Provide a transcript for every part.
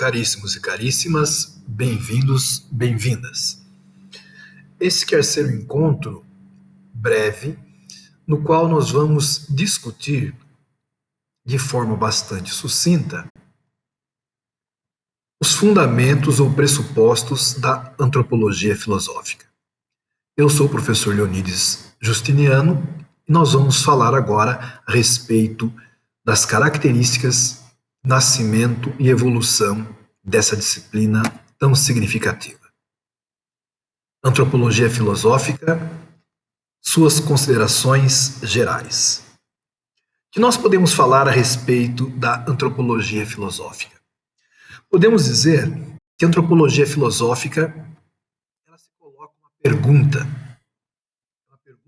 caríssimos e caríssimas, bem-vindos, bem-vindas. Esse quer ser um encontro breve, no qual nós vamos discutir de forma bastante sucinta os fundamentos ou pressupostos da antropologia filosófica. Eu sou o professor Leonides Justiniano e nós vamos falar agora a respeito das características, nascimento e evolução dessa disciplina tão significativa. Antropologia filosófica, suas considerações gerais. O que nós podemos falar a respeito da antropologia filosófica? Podemos dizer que a antropologia filosófica ela se coloca uma pergunta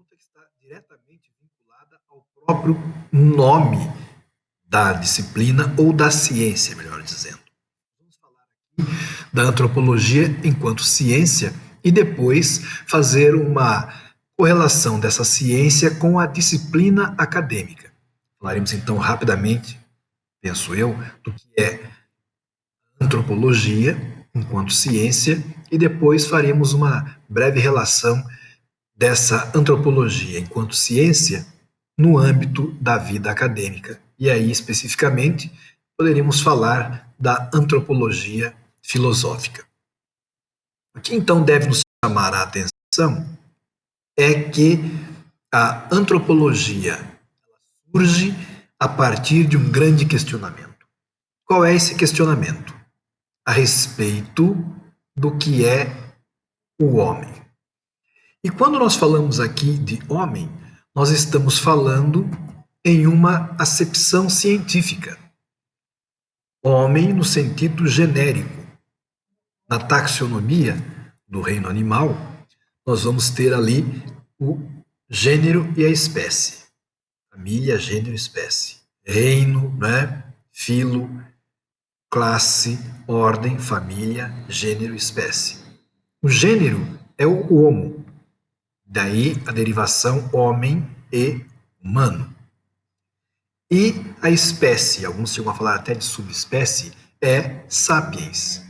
que está diretamente vinculada ao próprio nome da disciplina ou da ciência, melhor dizendo. Vamos falar aqui da antropologia enquanto ciência e depois fazer uma correlação dessa ciência com a disciplina acadêmica. Falaremos então rapidamente, penso eu, do que é antropologia enquanto ciência e depois faremos uma breve relação dessa antropologia enquanto ciência no âmbito da vida acadêmica. E aí, especificamente, poderíamos falar da antropologia filosófica. O que então deve nos chamar a atenção é que a antropologia surge a partir de um grande questionamento. Qual é esse questionamento? A respeito do que é o homem. E quando nós falamos aqui de homem, nós estamos falando em uma acepção científica. Homem no sentido genérico. Na taxonomia do reino animal, nós vamos ter ali o gênero e a espécie. Família, gênero e espécie. Reino, né? Filo, classe, ordem, família, gênero e espécie. O gênero é o homo. Daí a derivação homem e humano. E a espécie, alguns chegam a falar até de subespécie, é sapiens.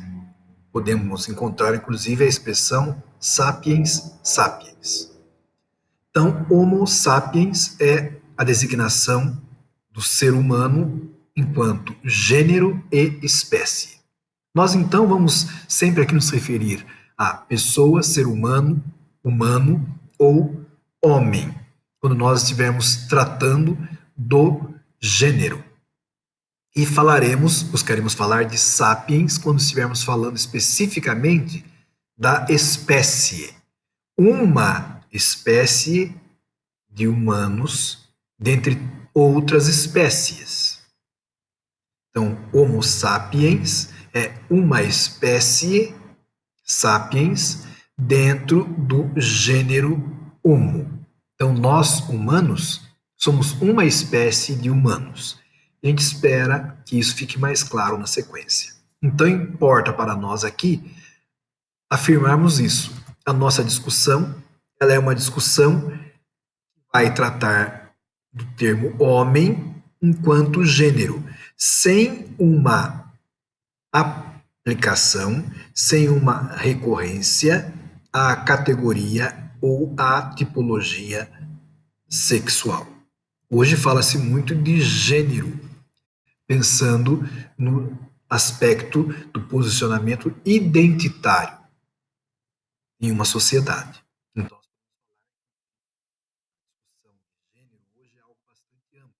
Podemos encontrar, inclusive, a expressão sapiens sapiens. Então, Homo sapiens é a designação do ser humano enquanto gênero e espécie. Nós, então, vamos sempre aqui nos referir a pessoa, ser humano, humano ou homem, quando nós estivermos tratando do gênero. E buscaremos falar de sapiens quando estivermos falando especificamente da espécie. Uma espécie de humanos dentre outras espécies. Então, Homo sapiens é uma espécie sapiens dentro do gênero Homo. Então, nós, humanos, somos uma espécie de humanos. A gente espera que isso fique mais claro na sequência. Então, importa para nós aqui afirmarmos isso. A nossa discussão, ela é uma discussão que vai tratar do termo homem enquanto gênero, sem uma aplicação, sem uma recorrência à categoria ou à tipologia sexual. Hoje fala-se muito de gênero, pensando no aspecto do posicionamento identitário em uma sociedade. Então, a discussão de gênero hoje é algo bastante amplo.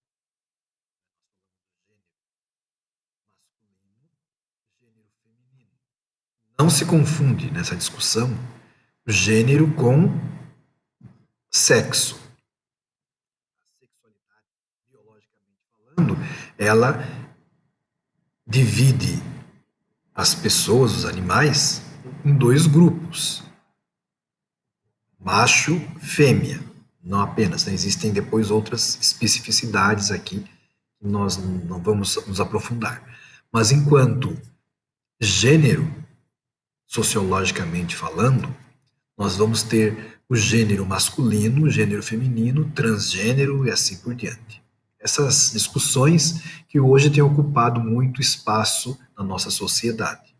Masculino, gênero feminino. Não se confunde nessa discussão gênero com sexo. A sexualidade, biologicamente falando, ela divide as pessoas, os animais, em dois grupos. Macho, fêmea. Não apenas, né? Existem depois outras especificidades aqui que nós não vamos nos aprofundar. Mas enquanto gênero, sociologicamente falando, nós vamos ter o gênero masculino, o gênero feminino, transgênero e assim por diante. essas discussões que hoje têm ocupado muito espaço na nossa sociedade.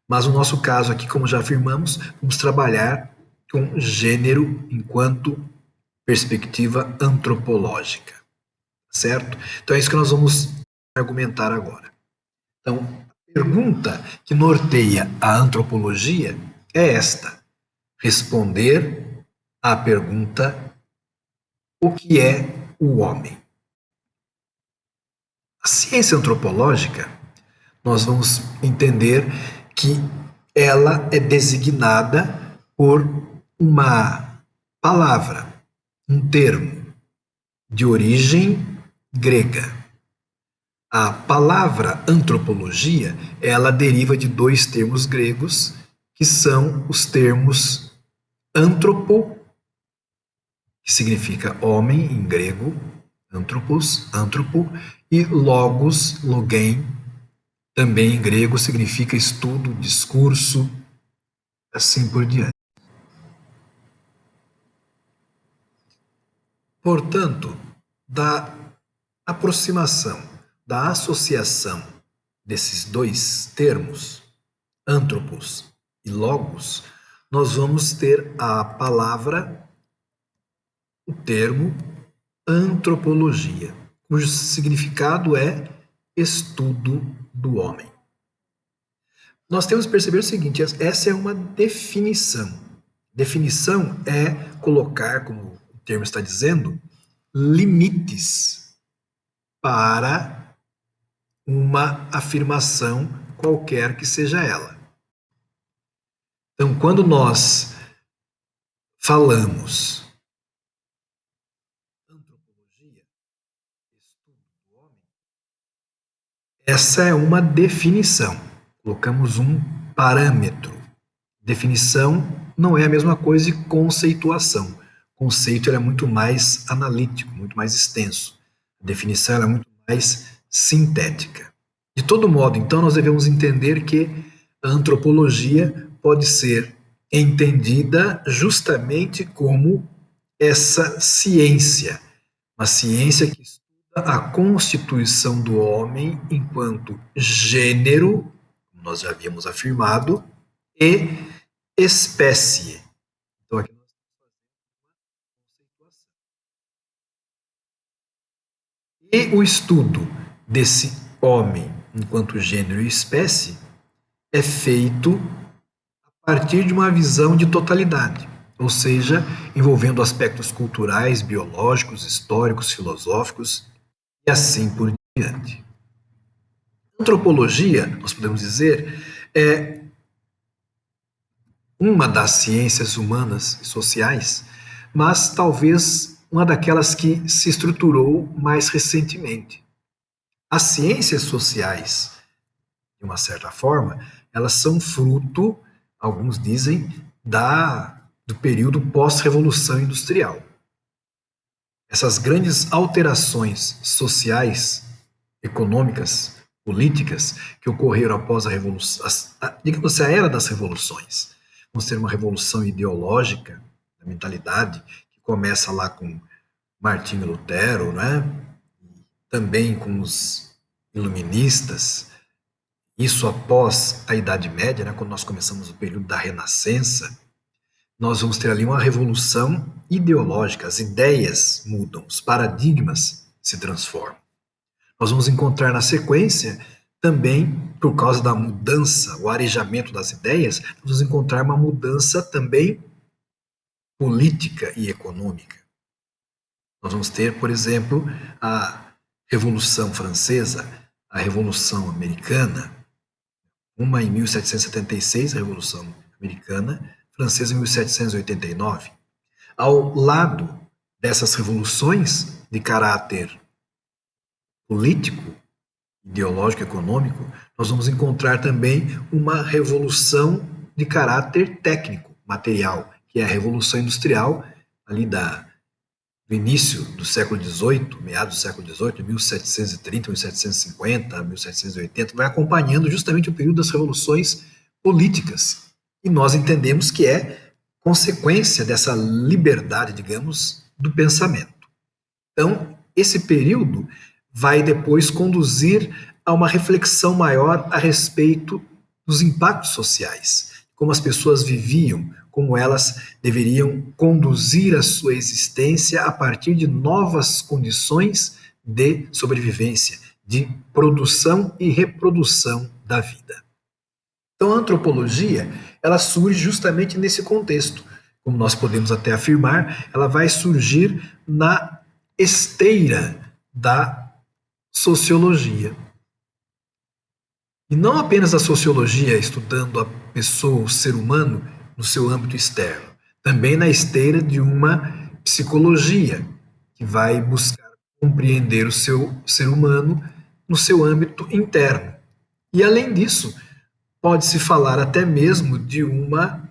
Mas no nosso caso aqui, como já afirmamos, vamos trabalhar com gênero enquanto perspectiva antropológica, certo? Então é isso que nós vamos argumentar agora. Então, a pergunta que norteia a antropologia é esta: responder à pergunta: o que é o homem? A ciência antropológica, nós vamos entender que ela é designada por uma palavra, um termo de origem grega. A palavra antropologia, ela deriva de dois termos gregos, que são os termos antropo, que significa homem em grego, anthropos, antropo, e logos, logem, também em grego significa estudo, discurso, assim por diante. Portanto, da aproximação, da associação desses dois termos, antropos e logos, nós vamos ter a palavra, o termo antropologia, cujo significado é estudo do homem. Nós temos que perceber o seguinte: essa é uma definição. Definição é colocar, como o termo está dizendo, limites para uma afirmação qualquer que seja ela. Então, quando nós falamos antropologia, estudo do homem, essa é uma definição. Colocamos um parâmetro. Definição não é a mesma coisa que conceituação. Conceito é muito mais analítico, muito mais extenso. A definição é muito mais sintética. De todo modo, então, nós devemos entender que a antropologia pode ser entendida justamente como essa ciência, uma ciência que estuda a constituição do homem enquanto gênero, como nós já havíamos afirmado, e espécie. Então, aqui nós temos uma conceituação. E o estudo desse homem enquanto gênero e espécie é feito a partir de uma visão de totalidade, ou seja, envolvendo aspectos culturais, biológicos, históricos, filosóficos e assim por diante. Antropologia, nós podemos dizer, é uma das ciências humanas e sociais, mas talvez uma daquelas que se estruturou mais recentemente. As ciências sociais, de uma certa forma, elas são fruto, alguns dizem, do período pós-revolução industrial. Essas grandes alterações sociais, econômicas, políticas que ocorreram após a revolução, digamos, a era das revoluções. Vamos ter uma revolução ideológica da mentalidade que começa lá com Martinho Lutero, né? Também com os iluministas. Isso após a Idade Média, né? Quando nós começamos o período da Renascença, nós vamos ter ali uma revolução ideológica, as ideias mudam, os paradigmas se transformam. Nós vamos encontrar na sequência também, por causa da mudança, o arejamento das ideias, nós vamos encontrar uma mudança também política e econômica. Nós vamos ter, por exemplo, a Revolução Francesa, a Revolução Americana, uma em 1776, a Revolução Americana, francesa em 1789. Ao lado dessas revoluções de caráter político, ideológico, econômico, nós vamos encontrar também uma revolução de caráter técnico, material, que é a Revolução Industrial, ali do início do século XVIII, meados do século XVIII, 1730, 1750, 1780, vai acompanhando justamente o período das revoluções políticas. E nós entendemos que é consequência dessa liberdade, digamos, do pensamento. Então, esse período vai depois conduzir a uma reflexão maior a respeito dos impactos sociais, como as pessoas viviam, como elas deveriam conduzir a sua existência a partir de novas condições de sobrevivência, de produção e reprodução da vida. Então, a antropologia, ela surge justamente nesse contexto. Como nós podemos até afirmar, ela vai surgir na esteira da sociologia. E não apenas a sociologia, estudando a pessoa, o ser humano, no seu âmbito externo, também na esteira de uma psicologia, que vai buscar compreender o seu ser humano no seu âmbito interno. E além disso, pode-se falar até mesmo de uma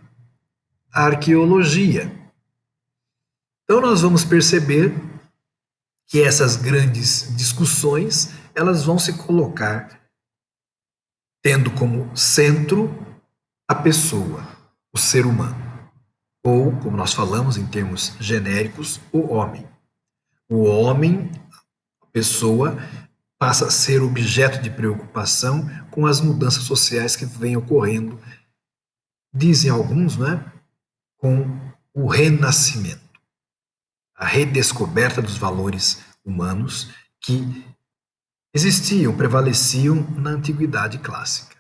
arqueologia. Então nós vamos perceber que essas grandes discussões, elas vão se colocar tendo como centro a pessoa, o ser humano, ou, como nós falamos em termos genéricos, o homem. O homem, a pessoa, passa a ser objeto de preocupação com as mudanças sociais que vêm ocorrendo, dizem alguns, né, com o renascimento, a redescoberta dos valores humanos que existiam, prevaleciam na antiguidade clássica.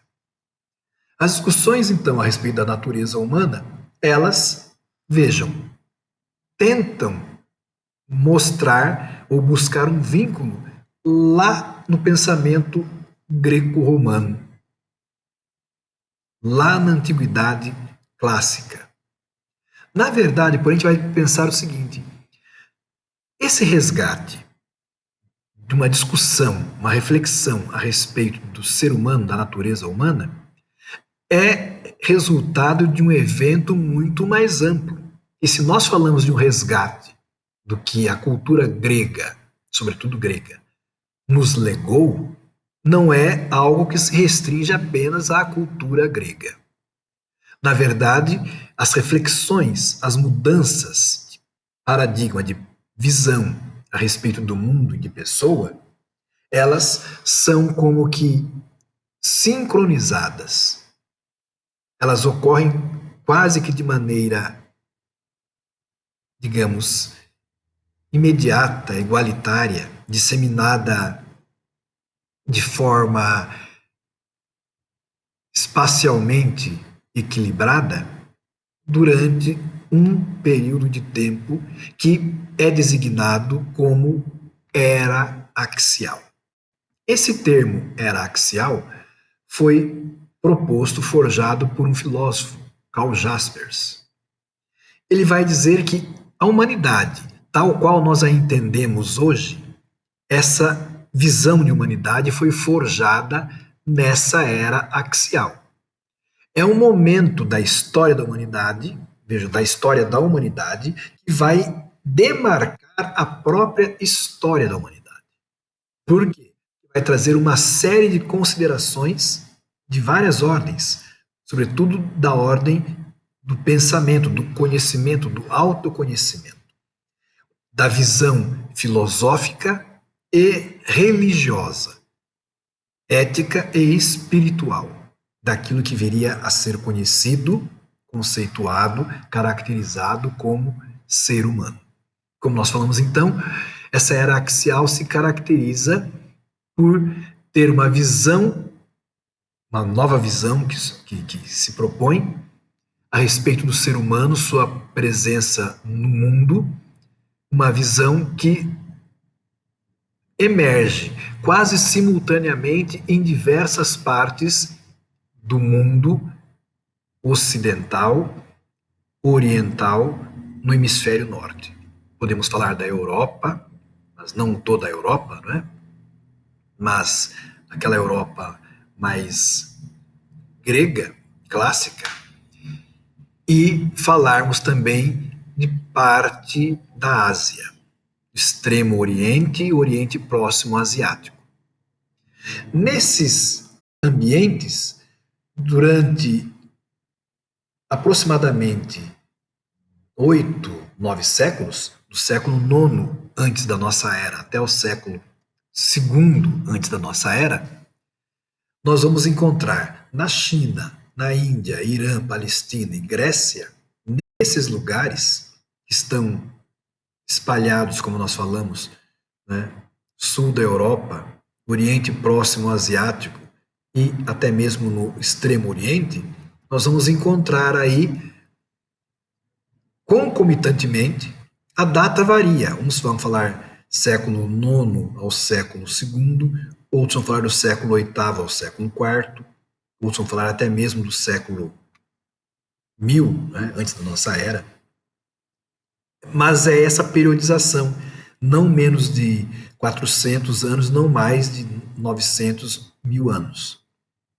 As discussões, então, a respeito da natureza humana, elas, vejam, tentam mostrar ou buscar um vínculo lá no pensamento greco-romano, lá na antiguidade clássica. Na verdade, porém, a gente vai pensar o seguinte: esse resgate de uma discussão, uma reflexão a respeito do ser humano, da natureza humana, é resultado de um evento muito mais amplo. E se nós falamos de um resgate do que a cultura grega, sobretudo grega, nos legou, não é algo que se restringe apenas à cultura grega. Na verdade, as reflexões, as mudanças de paradigma, de visão a respeito do mundo e de pessoa, elas são como que sincronizadas. Elas ocorrem quase que de maneira, digamos, imediata, igualitária, disseminada de forma espacialmente equilibrada durante um período de tempo que é designado como era axial. Esse termo era axial foi proposto, forjado por um filósofo, Karl Jaspers. Ele vai dizer que a humanidade, tal qual nós a entendemos hoje, essa visão de humanidade foi forjada nessa era axial. É um momento da história da humanidade, veja, da história da humanidade, que vai demarcar a própria história da humanidade. Por quê? Vai trazer uma série de considerações de várias ordens, sobretudo da ordem do pensamento, do conhecimento, do autoconhecimento, da visão filosófica e religiosa, ética e espiritual, daquilo que viria a ser conhecido, conceituado, caracterizado como ser humano. Como nós falamos então, essa era axial se caracteriza por ter uma visão, uma nova visão que se propõe a respeito do ser humano, sua presença no mundo, uma visão que emerge quase simultaneamente em diversas partes do mundo ocidental, oriental, no hemisfério norte. Podemos falar da Europa, mas não toda a Europa, não é? Mas aquela Europa mais grega, clássica, e falarmos também de parte da Ásia, Extremo Oriente e Oriente Próximo Asiático. Nesses ambientes, durante aproximadamente 8, 9 séculos, do século IX antes da nossa era até o século II antes da nossa era, nós vamos encontrar na China, na Índia, Irã, Palestina e Grécia, nesses lugares que estão espalhados, como nós falamos, né, sul da Europa, Oriente Próximo Asiático e até mesmo no Extremo Oriente, nós vamos encontrar aí, concomitantemente, a data varia. Uns vão falar século IX ao século II, outros vão falar do século VIII ao século IV, outros vão falar até mesmo do século 1000, né, antes da nossa era. Mas é essa periodização, não menos de 400 anos, não mais de 900 mil anos,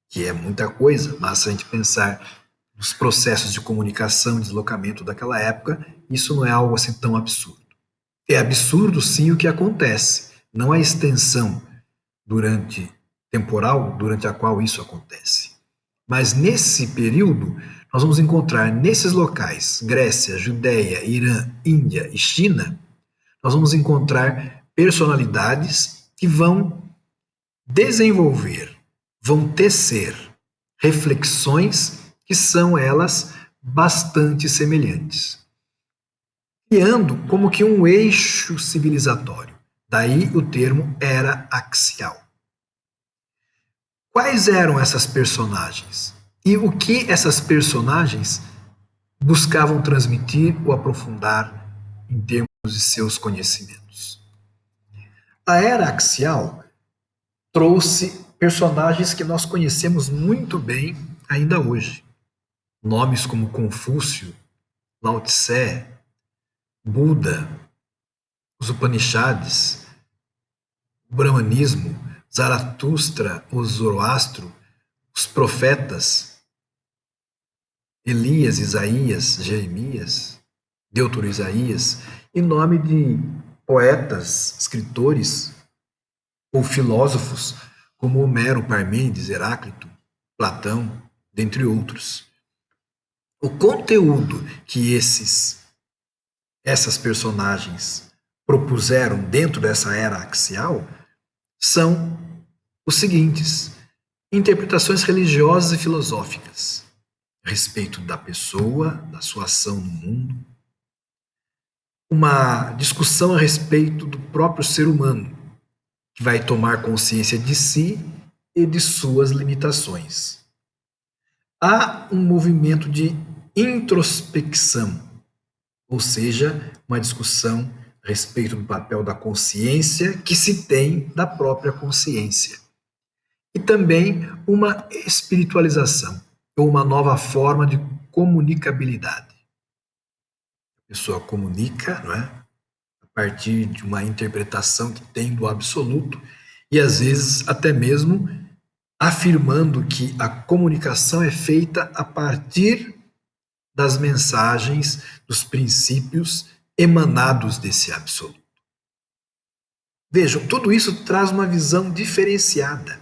que é muita coisa, mas se a gente pensar nos processos de comunicação e deslocamento daquela época, isso não é algo assim tão absurdo. É absurdo sim o que acontece, não a extensão durante temporal durante a qual isso acontece. Mas nesse período, nós vamos encontrar nesses locais, Grécia, Judéia, Irã, Índia e China, nós vamos encontrar personalidades que vão desenvolver, vão tecer reflexões que são elas bastante semelhantes, criando como que um eixo civilizatório. Daí o termo era axial. Quais eram essas personagens? E o que essas personagens buscavam transmitir ou aprofundar em termos de seus conhecimentos? A era axial trouxe personagens que nós conhecemos muito bem ainda hoje. Nomes como Confúcio, Lao Tse, Buda, os Upanishads, o Brahmanismo, Zaratustra, o Zoroastro, os profetas, Elias, Isaías, Jeremias, Deutero Isaías, em nome de poetas, escritores ou filósofos como Homero, Parmênides, Heráclito, Platão, dentre outros. O conteúdo que essas personagens propuseram dentro dessa era axial são os seguintes: interpretações religiosas e filosóficas a respeito da pessoa, da sua ação no mundo, uma discussão a respeito do próprio ser humano, que vai tomar consciência de si e de suas limitações. Há um movimento de introspecção, ou seja, uma discussão a respeito do papel da consciência que se tem da própria consciência. E também uma espiritualização, ou uma nova forma de comunicabilidade. A pessoa comunica, não é? A partir de uma interpretação que tem do absoluto e às vezes até mesmo afirmando que a comunicação é feita a partir das mensagens, dos princípios emanados desse absoluto. Vejam, tudo isso traz uma visão diferenciada,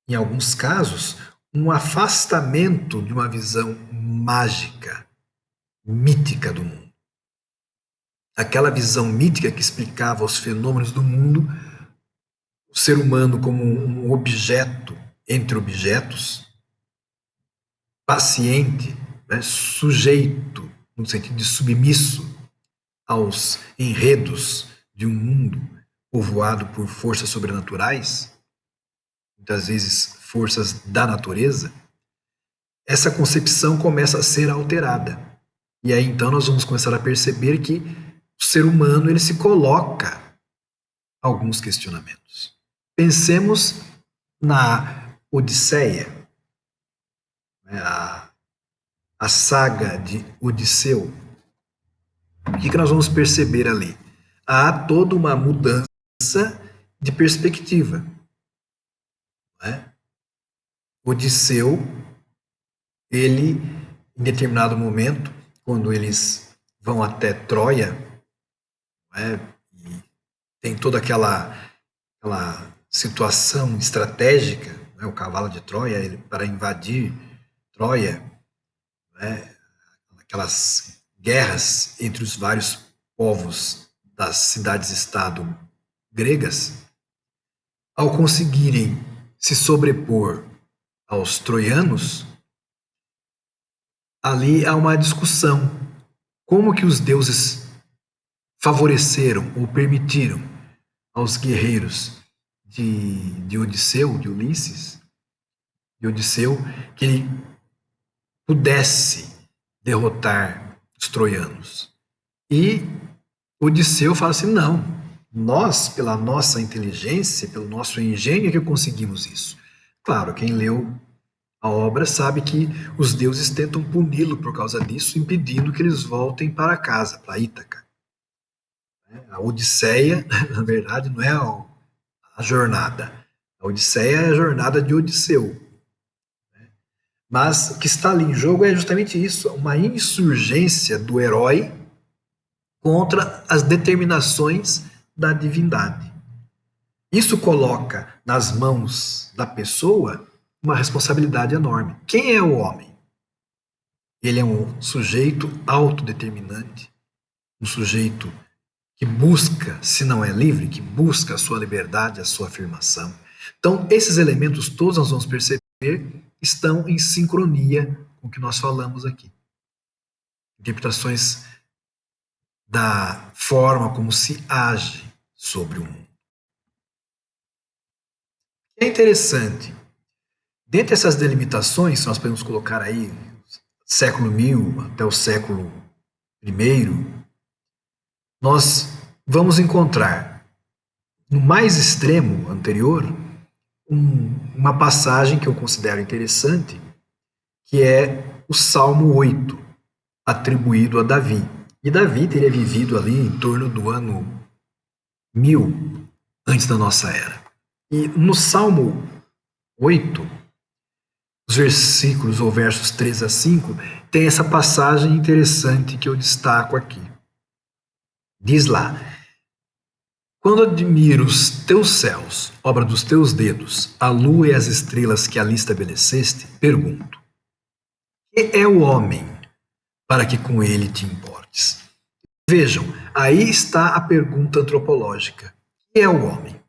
em alguns casos, um afastamento de uma visão mágica, mítica do mundo. Aquela visão mítica que explicava os fenômenos do mundo, o ser humano como um objeto entre objetos, paciente, né, sujeito, no sentido de submisso aos enredos de um mundo povoado por forças sobrenaturais, muitas vezes forças da natureza, essa concepção começa a ser alterada. E aí então nós vamos começar a perceber que o ser humano ele se coloca alguns questionamentos. Pensemos na Odisseia, né, a saga de Odisseu. O que nós vamos perceber ali? Há toda uma mudança de perspectiva. Né? Odisseu, ele, em determinado momento, quando eles vão até Troia, né, e tem toda aquela situação estratégica, né, o cavalo de Troia, para invadir Troia, né, aquelas guerras entre os vários povos das cidades-estado gregas, ao conseguirem se sobrepor aos troianos, ali há uma discussão. Como que os deuses favoreceram ou permitiram aos guerreiros de Odisseu, de Odisseu, que ele pudesse derrotar os troianos? E Odisseu fala assim: não, nós, pela nossa inteligência, pelo nosso engenho, é que conseguimos isso. Claro, quem leu a obra sabe que os deuses tentam puni-lo por causa disso, impedindo que eles voltem para casa, para Ítaca. A Odisseia, na verdade, não é a jornada. A Odisseia é a jornada de Odisseu. Mas o que está ali em jogo é justamente isso, uma insurgência do herói contra as determinações da divindade. Isso coloca nas mãos da pessoa uma responsabilidade enorme. Quem é o homem? Ele é um sujeito autodeterminante, um sujeito que busca, se não é livre, que busca a sua liberdade, a sua afirmação. Então, esses elementos todos nós vamos perceber estão em sincronia com o que nós falamos aqui. Interpretações da forma como se age sobre o mundo. É interessante. Dentre essas delimitações, nós podemos colocar aí século 1000 até o século I, nós vamos encontrar no mais extremo anterior uma passagem que eu considero interessante, que é o Salmo 8, atribuído a Davi. E Davi teria vivido ali em torno do ano 1000 antes da nossa era. E no Salmo 8, os versículos ou versos 3 a 5, tem essa passagem interessante que eu destaco aqui. Diz lá: quando admiro os teus céus, obra dos teus dedos, a lua e as estrelas que ali estabeleceste, pergunto: que é o homem para que com ele te importes? Vejam, aí está a pergunta antropológica: que é o homem?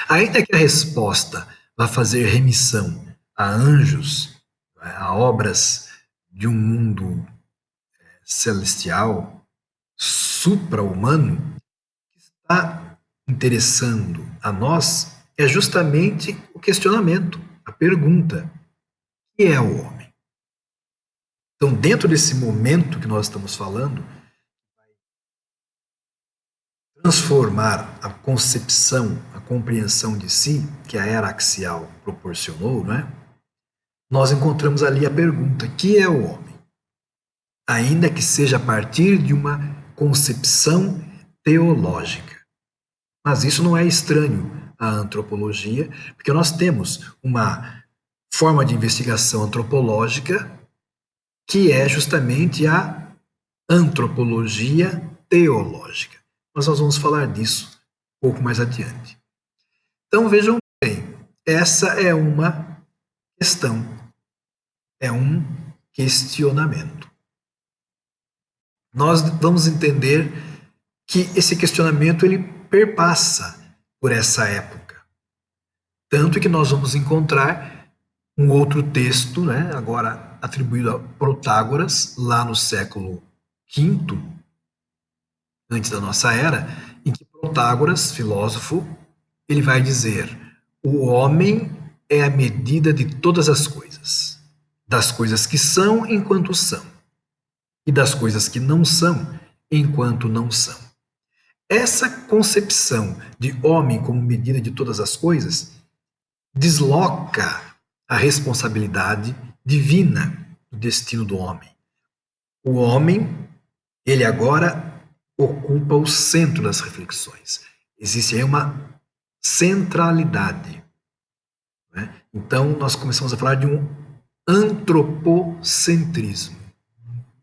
Ainda que a resposta vá fazer remissão a anjos, a obras de um mundo celestial, supra-humano, que está interessando a nós é justamente o questionamento, a pergunta: que é o homem? Então, dentro desse momento que nós estamos falando, transformar a concepção, a compreensão de si, que a era axial proporcionou, não é? Nós encontramos ali a pergunta: que é o homem? Ainda que seja a partir de uma concepção teológica. Mas isso não é estranho à antropologia, porque nós temos uma forma de investigação antropológica que é justamente a antropologia teológica. Mas nós vamos falar disso um pouco mais adiante. Então vejam bem, essa é uma questão, é um questionamento. Nós vamos entender que esse questionamento ele perpassa por essa época. Tanto que nós vamos encontrar um outro texto, né, agora atribuído a Protágoras, lá no século V, antes da nossa era, em que Protágoras, filósofo, ele vai dizer: o homem é a medida de todas as coisas, das coisas que são enquanto são, e das coisas que não são enquanto não são. Essa concepção de homem como medida de todas as coisas desloca a responsabilidade divina do destino do homem. O homem, ele agora ocupa o centro das reflexões. Existe aí uma centralidade, né? Então, nós começamos a falar de um antropocentrismo.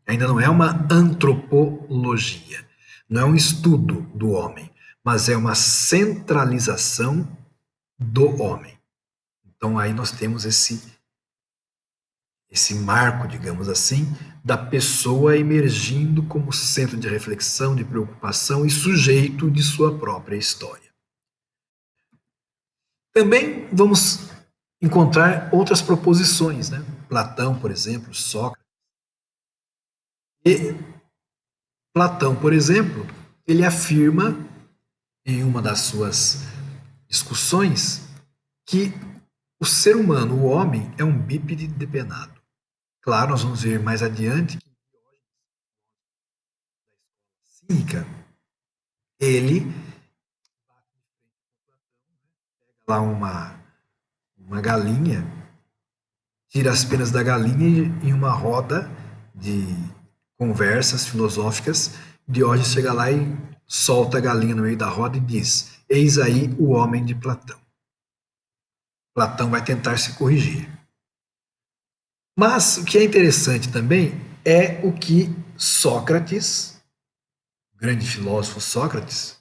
Ainda não é uma antropologia, não é um estudo do homem, mas é uma centralização do homem. Então aí nós temos esse marco, digamos assim, da pessoa emergindo como centro de reflexão, de preocupação e sujeito de sua própria história. Também vamos encontrar outras proposições, né? Platão, por exemplo, Sócrates. E Platão, por exemplo, ele afirma em uma das suas discussões que o ser humano, o homem, é um bípede depenado. Claro, nós vamos ver mais adiante que cínica, ele lá uma galinha, tira as penas da galinha e em uma roda de conversas filosóficas, Diógenes chega lá e solta a galinha no meio da roda e diz: Eis aí o homem de Platão. Platão vai tentar se corrigir. Mas o que é interessante também é o que Sócrates, o grande filósofo Sócrates,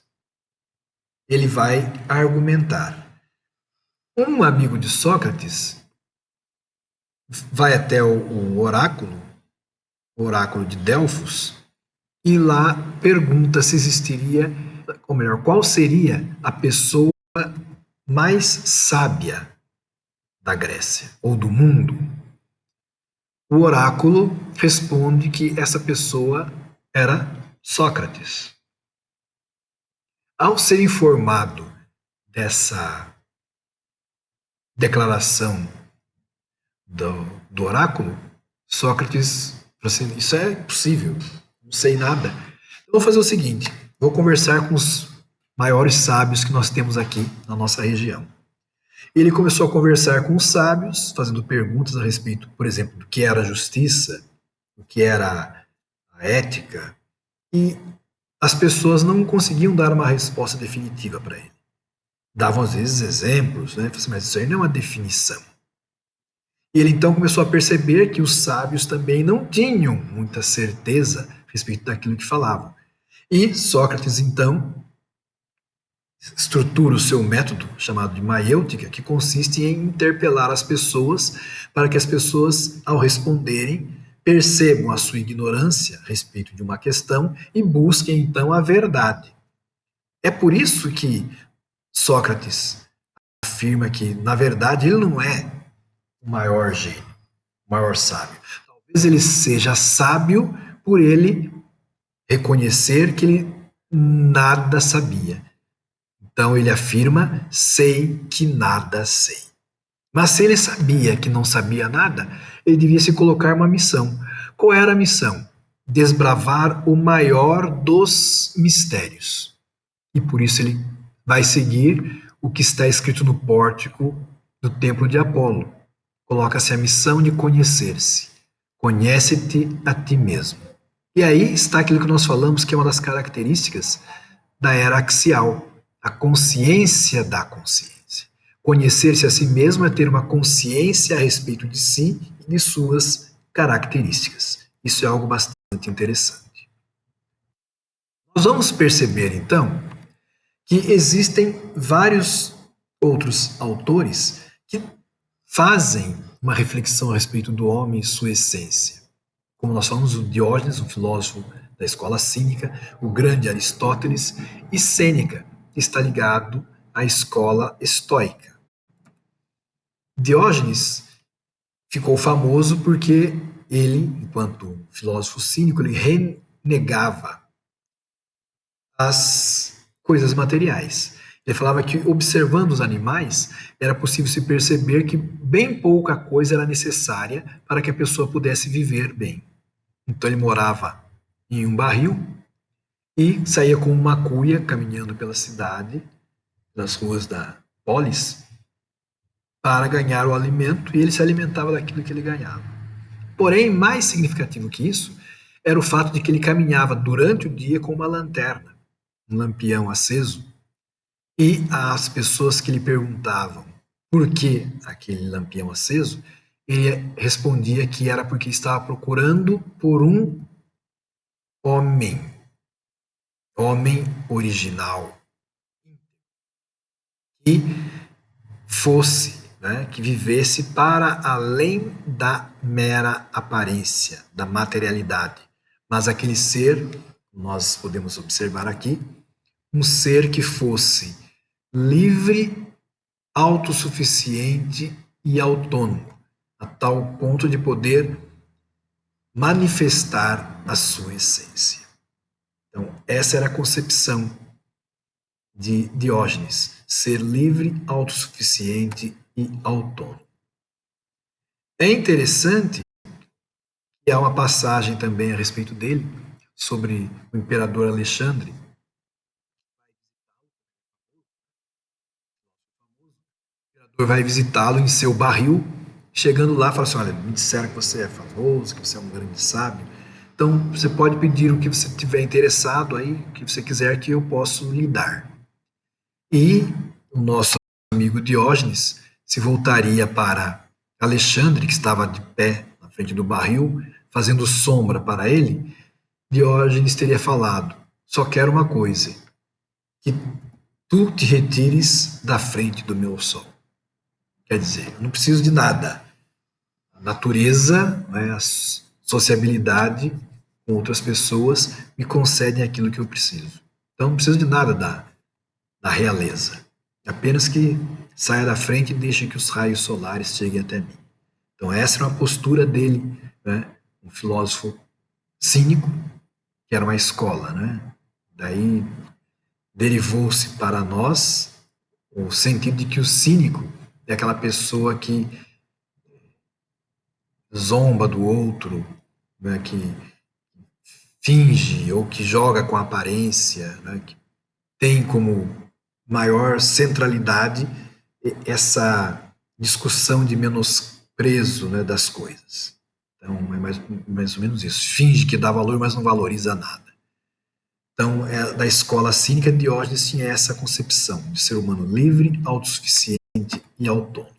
ele vai argumentar. Um amigo de Sócrates vai até o oráculo de Delfos, e lá pergunta se existiria, ou melhor, qual seria a pessoa mais sábia da Grécia ou do mundo. O oráculo responde que essa pessoa era Sócrates. Ao ser informado dessa declaração do oráculo, Sócrates falou assim: Isso é impossível, não sei nada. Eu vou fazer o seguinte: vou conversar com os maiores sábios que nós temos aqui na nossa região. Ele começou a conversar com os sábios, fazendo perguntas a respeito, por exemplo, do que era a justiça, do que era a ética, e as pessoas não conseguiam dar uma resposta definitiva para ele. Davam às vezes exemplos, né? Mas isso aí não é uma definição. E ele então começou a perceber que os sábios também não tinham muita certeza a respeito daquilo que falavam. E Sócrates então estrutura o seu método chamado de maiêutica, que consiste em interpelar as pessoas para que as pessoas, ao responderem, percebam a sua ignorância a respeito de uma questão e busquem então a verdade. É por isso que Sócrates afirma que, na verdade, ele não é o maior gênio, o maior sábio. Talvez ele seja sábio por ele reconhecer que ele nada sabia. Então ele afirma: sei que nada sei. Mas se ele sabia que não sabia nada, ele devia se colocar uma missão. Qual era a missão? Desbravar o maior dos mistérios. E por isso ele vai seguir o que está escrito no pórtico do templo de Apolo. Coloca-se a missão de conhecer-se. Conhece-te a ti mesmo. E aí está aquilo que nós falamos que é uma das características da era axial, a consciência da consciência. Conhecer-se a si mesmo é ter uma consciência a respeito de si e de suas características. Isso é algo bastante interessante. Nós vamos perceber, então, que existem vários outros autores que fazem uma reflexão a respeito do homem e sua essência. Como nós falamos, o Diógenes, um filósofo da escola cínica, o grande Aristóteles e Sêneca, que está ligado à escola estoica. Diógenes ficou famoso porque ele, enquanto filósofo cínico, ele renegava as coisas materiais. Ele falava que, observando os animais, era possível se perceber que bem pouca coisa era necessária para que a pessoa pudesse viver bem. Então ele morava em um barril e saía com uma cuia caminhando pela cidade, nas ruas da polis, para ganhar o alimento, e ele se alimentava daquilo que ele ganhava. Porém, mais significativo que isso, era o fato de que ele caminhava durante o dia com uma lanterna, um lampião aceso, e as pessoas que lhe perguntavam por que aquele lampião aceso, ele respondia que era porque estava procurando por um homem, homem original, que fosse né, que vivesse para além da mera aparência, da materialidade, mas aquele ser, nós podemos observar aqui, um ser que fosse livre, autossuficiente e autônomo, a tal ponto de poder manifestar a sua essência. Então, essa era a concepção de Diógenes, ser livre, autossuficiente e autônomo. É interessante que há uma passagem também a respeito dele, sobre o imperador Alexandre. O imperador vai visitá-lo em seu barril, chegando lá, fala assim: olha, me disseram que você é famoso, que você é um grande sábio, então você pode pedir o que você tiver interessado aí, o que você quiser que eu possa lhe dar. E o nosso amigo Diógenes se voltaria para Alexandre, que estava de pé na frente do barril, fazendo sombra para ele. Diógenes teria falado: só quero uma coisa, que tu te retires da frente do meu sol. Quer dizer, eu não preciso de nada. A natureza, né, a sociabilidade com outras pessoas me concedem aquilo que eu preciso. Então não preciso de nada da realeza. Apenas que saia da frente e deixe que os raios solares cheguem até mim. Então essa era uma postura dele, né? Um filósofo cínico, que era uma escola, né? Daí derivou-se para nós o sentido de que o cínico é aquela pessoa que zomba do outro, né? Que finge ou que joga com aparência, né? Que tem como maior centralidade essa discussão de menosprezo, né, das coisas. Então, é mais ou menos isso. Finge que dá valor, mas não valoriza nada. Então, da escola cínica, Diógenes tinha essa concepção de ser humano livre, autossuficiente e autônomo.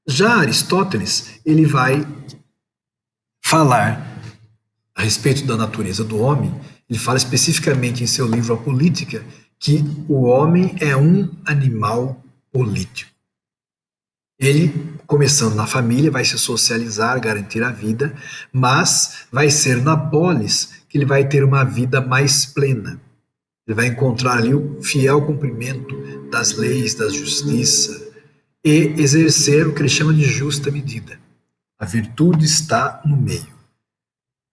Já Aristóteles, ele vai falar a respeito da natureza do homem. Ele fala especificamente em seu livro A Política que o homem é um animal político. Ele, começando na família, vai se socializar, garantir a vida, mas vai ser na polis que ele vai ter uma vida mais plena. Ele vai encontrar ali o fiel cumprimento das leis, da justiça e exercer o que ele chama de justa medida. A virtude está no meio,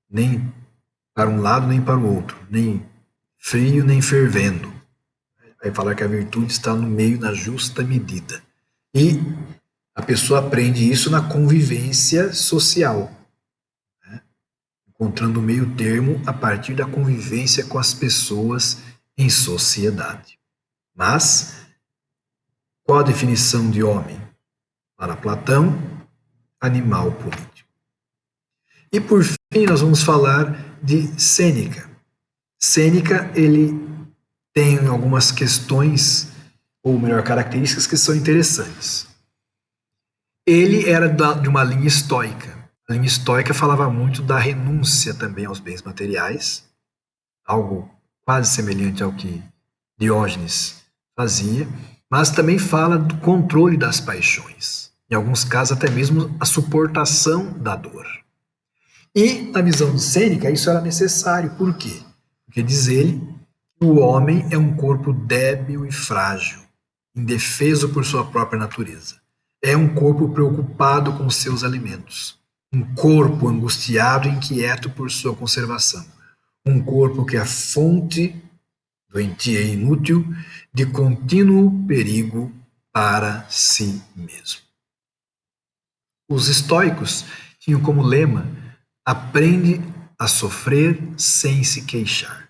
nem para um lado nem para o outro, nem frio nem fervendo. Vai falar que a virtude está no meio, na justa medida. E a pessoa aprende isso na convivência social, né? Encontrando o meio termo a partir da convivência com as pessoas em sociedade. Mas, qual a definição de homem? Para Platão, animal político. E por fim, nós vamos falar de Sêneca. Sêneca, ele tem algumas questões, ou melhor, características que são interessantes. Ele era de uma linha estoica. A linha estoica falava muito da renúncia também aos bens materiais, algo quase semelhante ao que Diógenes fazia, mas também fala do controle das paixões, em alguns casos até mesmo a suportação da dor. E na visão de Sêneca isso era necessário, por quê? Porque diz ele que o homem é um corpo débil e frágil, indefeso por sua própria natureza. É um corpo preocupado com seus alimentos, um corpo angustiado e inquieto por sua conservação, um corpo que é fonte doentia e inútil de contínuo perigo para si mesmo. Os estoicos tinham como lema: aprende a sofrer sem se queixar.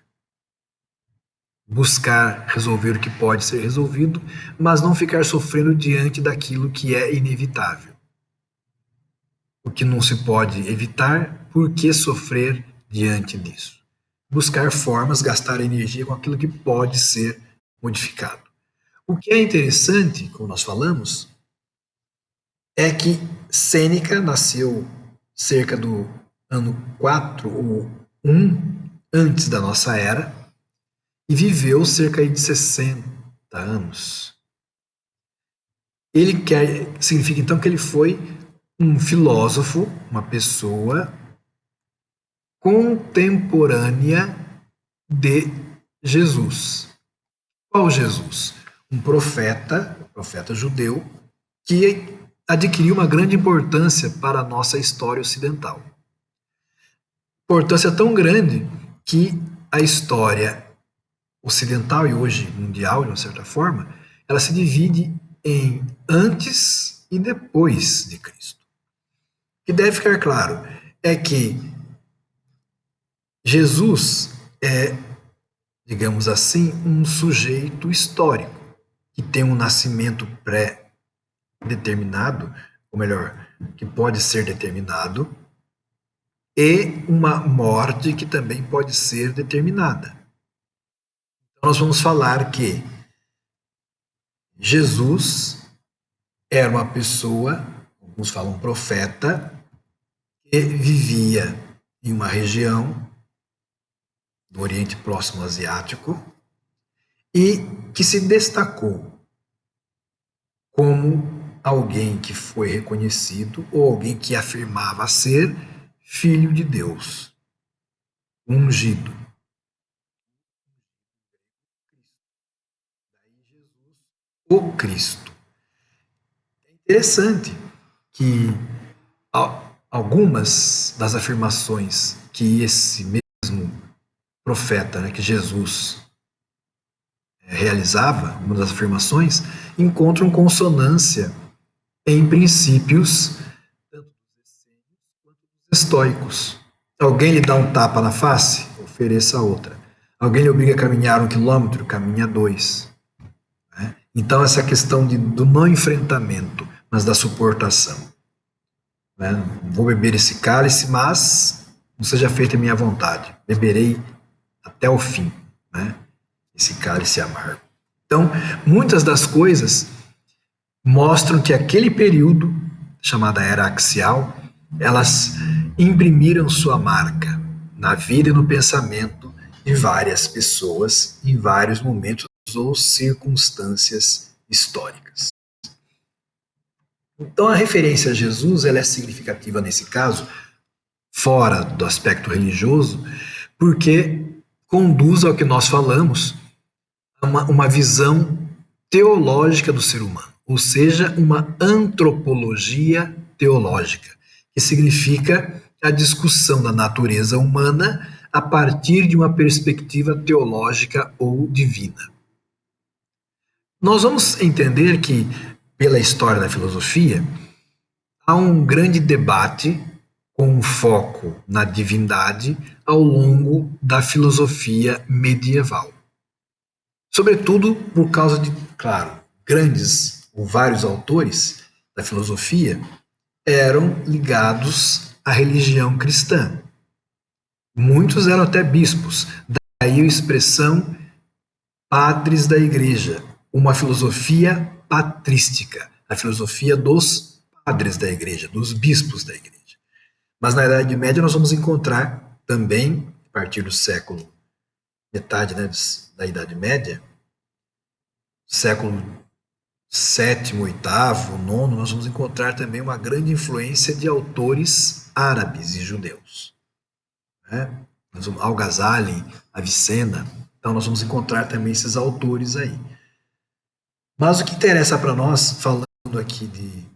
Buscar resolver o que pode ser resolvido, mas não ficar sofrendo diante daquilo que é inevitável. O que não se pode evitar, por que sofrer diante disso? Buscar formas, gastar energia com aquilo que pode ser modificado. O que é interessante, como nós falamos, é que Sêneca nasceu cerca do ano 4 ou 1 antes da nossa era e viveu cerca de 60 anos. significa então que ele foi um filósofo, uma pessoa contemporânea de Jesus. Qual Jesus? Um profeta judeu, que adquiriu uma grande importância para a nossa história ocidental. Importância tão grande que a história ocidental e hoje mundial, de uma certa forma, ela se divide em antes e depois de Cristo. O que deve ficar claro é que Jesus é, digamos assim, um sujeito histórico, que tem um nascimento pré-determinado, ou melhor, que pode ser determinado, e uma morte que também pode ser determinada. Então, nós vamos falar que Jesus era uma pessoa, alguns falam profeta, que vivia em uma região do Oriente Próximo Asiático e que se destacou como alguém que foi reconhecido ou alguém que afirmava ser filho de Deus, ungido. O Cristo. É interessante que algumas das afirmações que esse mesmo profeta, né, que Jesus realizava, uma das afirmações, encontram consonância em princípios estoicos. Alguém lhe dá um tapa na face? Ofereça outra. Alguém lhe obriga a caminhar 1 quilômetro? Caminha 2. Né? Então, essa questão do não enfrentamento, mas da suportação. Né? Vou beber esse cálice, mas não seja feita a minha vontade. Beberei até o fim, né? Esse cálice amargo. Então, muitas das coisas mostram que aquele período, chamada Era Axial, elas imprimiram sua marca na vida e no pensamento de várias pessoas em vários momentos ou circunstâncias históricas. Então, a referência a Jesus ela é significativa nesse caso, fora do aspecto religioso, porque conduz ao que nós falamos, a uma visão teológica do ser humano, ou seja, uma antropologia teológica, que significa a discussão da natureza humana a partir de uma perspectiva teológica ou divina. Nós vamos entender que, pela história da filosofia, há um grande debate com um foco na divindade ao longo da filosofia medieval. Sobretudo por causa de, claro, grandes ou vários autores da filosofia eram ligados à religião cristã. Muitos eram até bispos, daí a expressão padres da igreja, uma filosofia patrística, a filosofia dos padres da igreja, dos bispos da igreja. Mas na Idade Média nós vamos encontrar também, a partir do século, metade, né, da Idade Média, século sétimo, oitavo, nono, nós vamos encontrar também uma grande influência de autores árabes e judeus. Né? Al-Ghazali, Avicena, então nós vamos encontrar também esses autores aí. Mas o que interessa para nós, falando aqui de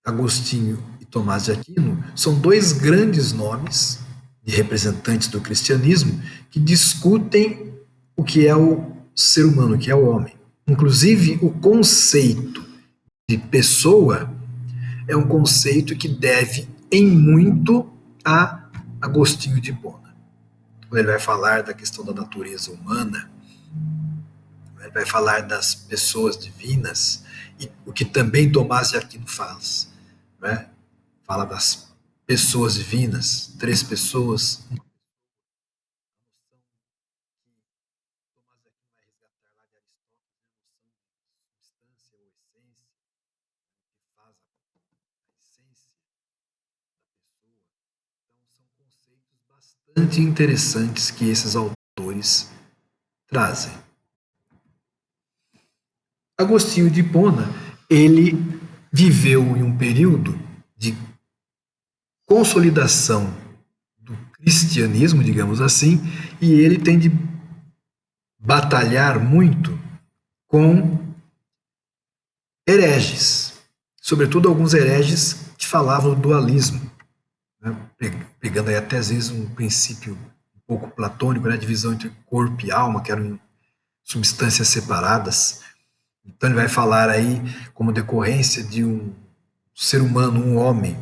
Agostinho e Tomás de Aquino, são dois grandes nomes de representantes do cristianismo que discutem o que é o ser humano, o que é o homem. Inclusive, o conceito de pessoa é um conceito que deve em muito a Agostinho de Hipona. Quando ele vai falar da questão da natureza humana, ele vai falar das pessoas divinas, e o que também Tomás de Aquino faz, né? Fala das pessoas divinas, três pessoas. Bastante interessantes que esses autores trazem. Agostinho de Hipona, ele viveu em um período de consolidação do cristianismo, digamos assim, e ele tem de batalhar muito com hereges, sobretudo alguns hereges que falavam do dualismo, né? Pegando aí até às vezes um princípio um pouco platônico, né? A divisão entre corpo e alma, que eram substâncias separadas. Então ele vai falar aí como decorrência de um ser humano, um homem,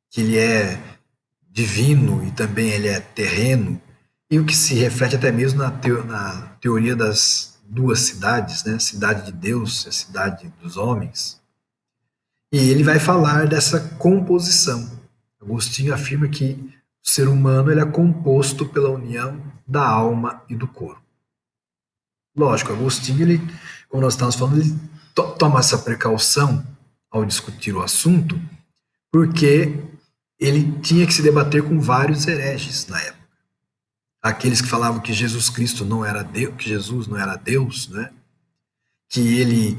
que ele é divino e também ele é terreno, e o que se reflete até mesmo na teoria das duas cidades, né? A cidade de Deus e a cidade dos homens. E ele vai falar dessa composição. Agostinho afirma que o ser humano ele é composto pela união da alma e do corpo. Lógico, Agostinho, ele, como nós estamos falando, ele toma essa precaução ao discutir o assunto, porque ele tinha que se debater com vários hereges na época. Aqueles que falavam que Jesus Cristo não era Deus, que Jesus não era Deus, né? Que ele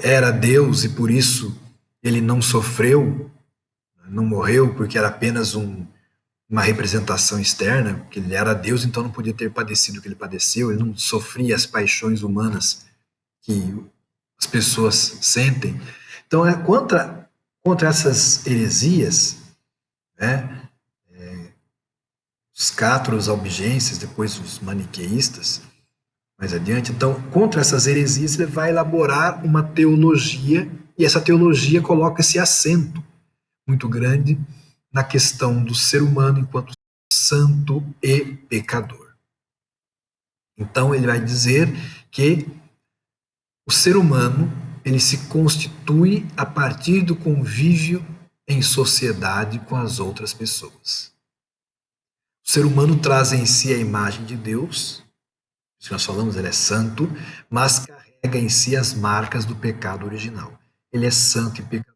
era Deus e por isso ele não sofreu, não morreu, porque era apenas uma representação externa, porque ele era Deus, então não podia ter padecido o que ele padeceu, ele não sofria as paixões humanas que as pessoas sentem. Então, contra essas heresias, né, os cátaros albigenses, depois os maniqueístas, mais adiante. Então, contra essas heresias, ele vai elaborar uma teologia, e essa teologia coloca esse acento muito grande na questão do ser humano enquanto santo e pecador. Então, ele vai dizer que o ser humano ele se constitui a partir do convívio em sociedade com as outras pessoas. O ser humano traz em si a imagem de Deus, isso que nós falamos, ele é santo, mas carrega em si as marcas do pecado original. Ele é santo e pecador.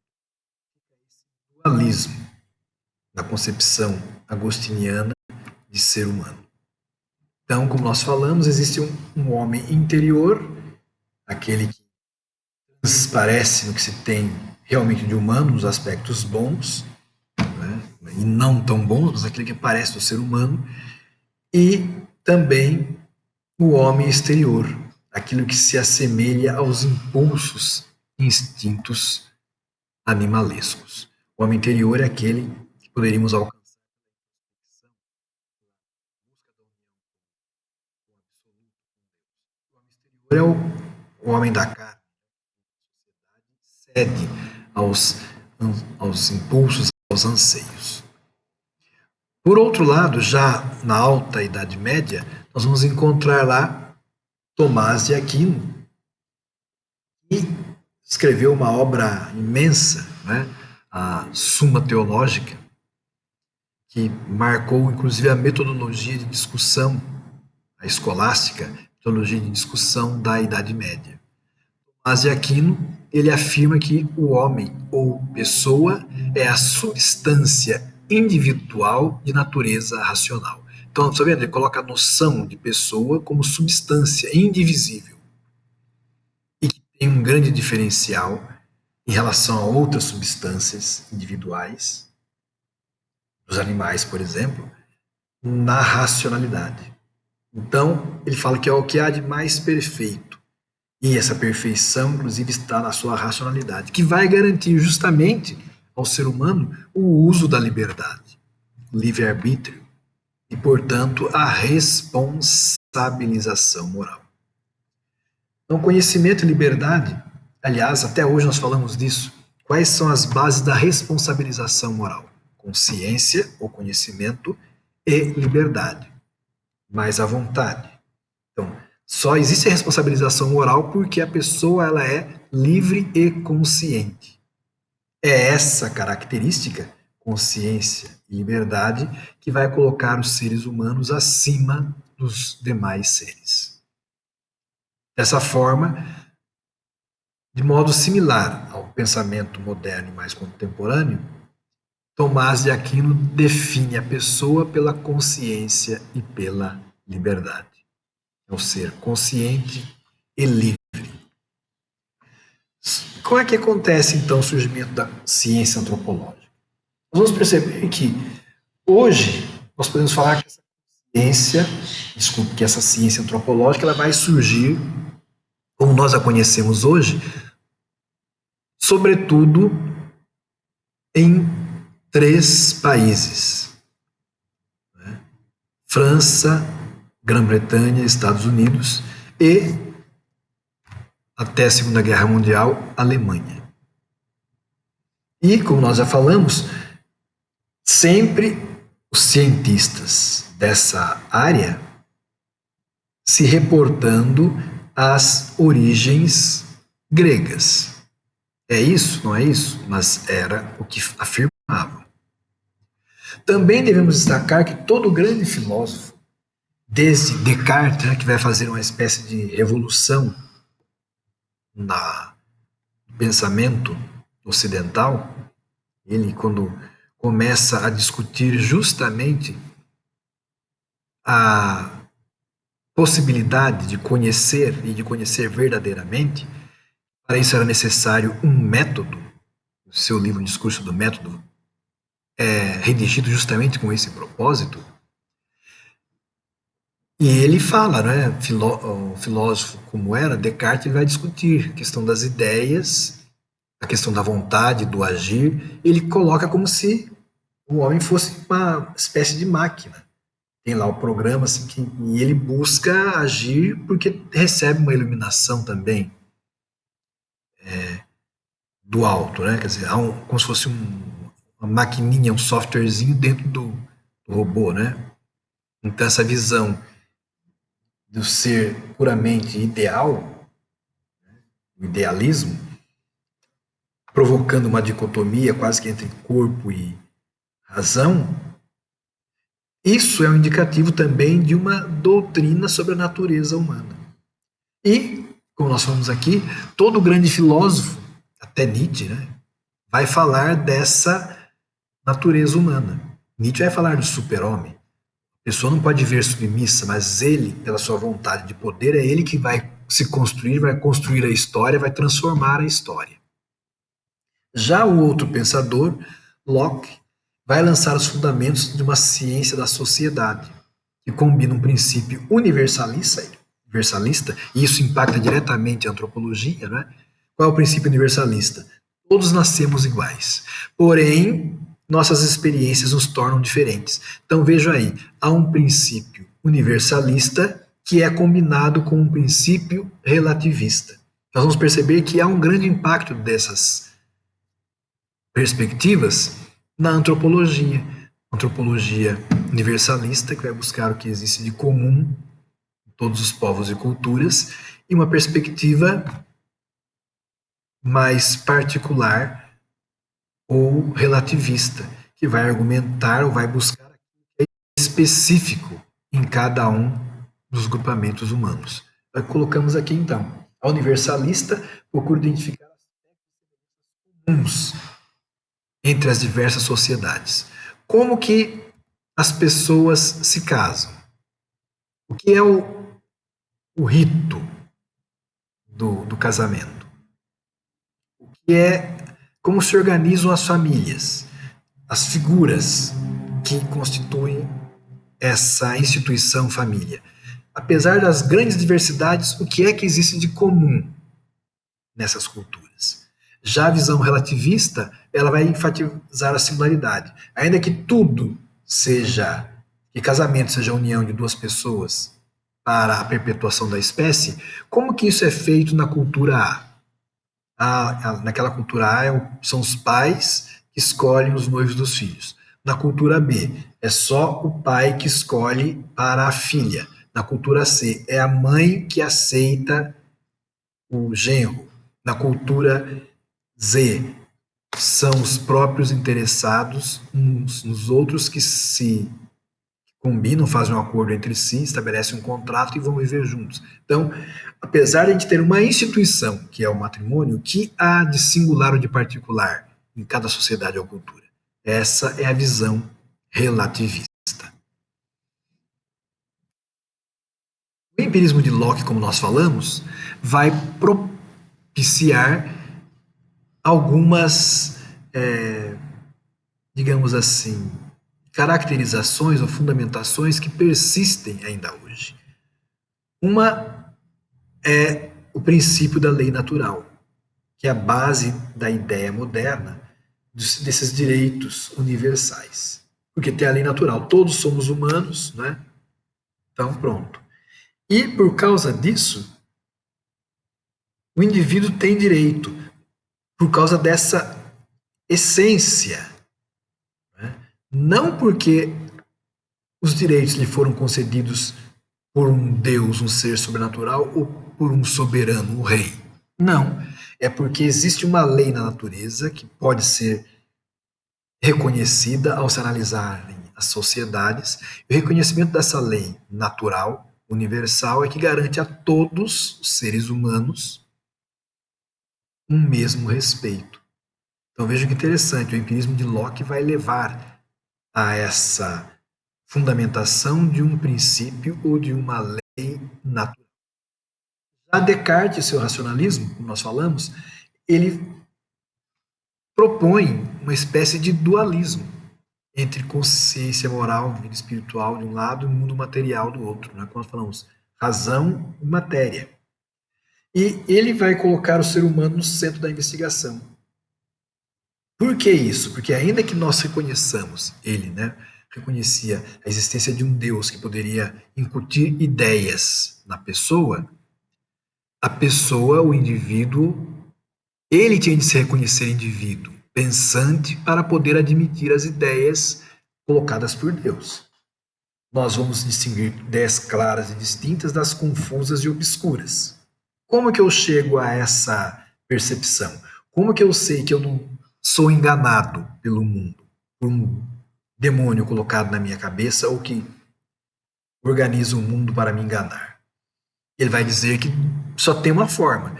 Dualismo na concepção agostiniana de ser humano. Então, como nós falamos, existe um homem interior, aquele que transparece no que se tem realmente de humano, nos aspectos bons, né? E não tão bons, mas aquele que aparece do ser humano, e também o homem exterior, aquilo que se assemelha aos impulsos, instintos animalescos. O homem interior é aquele que poderíamos alcançar. É o homem da carne, cede aos, aos impulsos, aos anseios. Por outro lado, já na Alta Idade Média, nós vamos encontrar lá Tomás de Aquino, que escreveu uma obra imensa, né? A Suma Teológica, que marcou inclusive a metodologia de discussão, a escolástica, metodologia de discussão da Idade Média. Tomás de Aquino, ele afirma que o homem ou pessoa é a substância individual de natureza racional. Então, está vendo? Ele coloca a noção de pessoa como substância indivisível e que tem um grande diferencial em relação a outras substâncias individuais, dos animais, por exemplo, na racionalidade. Então, ele fala que é o que há de mais perfeito. E essa perfeição, inclusive, está na sua racionalidade, que vai garantir justamente ao ser humano o uso da liberdade, o livre-arbítrio e, portanto, a responsabilização moral. Então, conhecimento e liberdade, aliás, até hoje nós falamos disso. Quais são as bases da responsabilização moral? Consciência, ou conhecimento, e liberdade, mais a vontade. Então, só existe a responsabilização moral porque a pessoa ela é livre e consciente. É essa característica, consciência e liberdade, que vai colocar os seres humanos acima dos demais seres. Dessa forma, de modo similar ao pensamento moderno e mais contemporâneo, Tomás de Aquino define a pessoa pela consciência e pela liberdade. É o ser consciente e livre. como é que acontece, então, o surgimento da ciência antropológica? Nós vamos perceber que, hoje, nós podemos falar que essa ciência antropológica, ela vai surgir, como nós a conhecemos hoje, sobretudo em 3 países: França, Grã-Bretanha, Estados Unidos e, até a Segunda Guerra Mundial, Alemanha. E, como nós já falamos, sempre os cientistas dessa área se reportando às origens gregas. É isso? Não é isso? Mas era o que afirmavam. Também devemos destacar que todo grande filósofo, desde Descartes, né, que vai fazer uma espécie de revolução no pensamento ocidental, ele, quando começa a discutir justamente a possibilidade de conhecer e de conhecer verdadeiramente, para isso era necessário um método. O seu livro Discurso do Método é redigido justamente com esse propósito. E ele fala, né, o filósofo como era, Descartes, ele vai discutir a questão das ideias, a questão da vontade, do agir. Ele coloca como se o homem fosse uma espécie de máquina. Tem lá o programa, assim, e ele busca agir porque recebe uma iluminação também do alto, né? Quer dizer, como se fosse uma maquininha, um softwarezinho dentro do robô, né? Então essa visão do ser puramente ideal, o idealismo, provocando uma dicotomia quase que entre corpo e razão, isso é um indicativo também de uma doutrina sobre a natureza humana. E, como nós falamos aqui, todo grande filósofo, até Nietzsche, né, vai falar dessa natureza humana. Nietzsche vai falar do super-homem. A pessoa não pode ver submissa, mas ele, pela sua vontade de poder, é ele que vai se construir, vai construir a história, vai transformar a história. Já o outro pensador, Locke, vai lançar os fundamentos de uma ciência da sociedade, que combina um princípio universalista, e isso impacta diretamente a antropologia, né? Qual é o princípio universalista? Todos nascemos iguais, porém, nossas experiências nos tornam diferentes. Então, veja aí, há um princípio universalista que é combinado com um princípio relativista. Nós vamos perceber que há um grande impacto dessas perspectivas na antropologia. Antropologia universalista, que vai buscar o que existe de comum em todos os povos e culturas, e uma perspectiva mais particular ou relativista, que vai argumentar ou vai buscar o que é específico em cada um dos grupamentos humanos. Nós colocamos aqui então, a universalista procura identificar comuns entre as diversas sociedades. Como que as pessoas se casam? O que é o rito do casamento? O que é como se organizam as famílias? As figuras que constituem essa instituição família. Apesar das grandes diversidades, o que é que existe de comum nessas culturas? Já a visão relativista, ela vai enfatizar a singularidade. Ainda que tudo seja, que casamento seja a união de 2 pessoas para a perpetuação da espécie, como que isso é feito na cultura A? Naquela cultura A são os pais que escolhem os noivos dos filhos. Na cultura B, é só o pai que escolhe para a filha. Na cultura C, é a mãe que aceita o genro. Na cultura Z, são os próprios interessados uns nos outros que se combinam, fazem um acordo entre si, estabelecem um contrato e vão viver juntos. Então, apesar de a gente ter uma instituição, que é o matrimônio, o que há de singular ou de particular em cada sociedade ou cultura? Essa é a visão relativista. O empirismo de Locke, como nós falamos, vai propiciar algumas, digamos assim, caracterizações ou fundamentações que persistem ainda hoje. Uma é o princípio da lei natural, que é a base da ideia moderna desses direitos universais. Porque tem a lei natural, todos somos humanos, né? Então, pronto. E por causa disso, o indivíduo tem direito, por causa dessa essência. Né? Não porque os direitos lhe foram concedidos por um Deus, um ser sobrenatural, ou por um soberano, um rei. Não. É porque existe uma lei na natureza que pode ser reconhecida ao se analisarem as sociedades. E o reconhecimento dessa lei natural, universal, é que garante a todos os seres humanos um mesmo respeito. Então veja que interessante, o empirismo de Locke vai levar a essa fundamentação de um princípio ou de uma lei natural. Já Descartes, seu racionalismo, como nós falamos, ele propõe uma espécie de dualismo entre consciência moral, vida espiritual de um lado e mundo material do outro, né? Como nós falamos, razão e matéria. E ele vai colocar o ser humano no centro da investigação. Por que isso? Porque ainda que nós reconheçamos, ele, né, reconhecia a existência de um Deus que poderia incutir ideias na pessoa, a pessoa, o indivíduo, ele tinha de se reconhecer indivíduo, pensante, para poder admitir as ideias colocadas por Deus. Nós vamos distinguir ideias claras e distintas das confusas e obscuras. Como que eu chego a essa percepção? Como que eu sei que eu não sou enganado pelo mundo, por um demônio colocado na minha cabeça ou que organiza o mundo para me enganar? Ele vai dizer que só tem uma forma.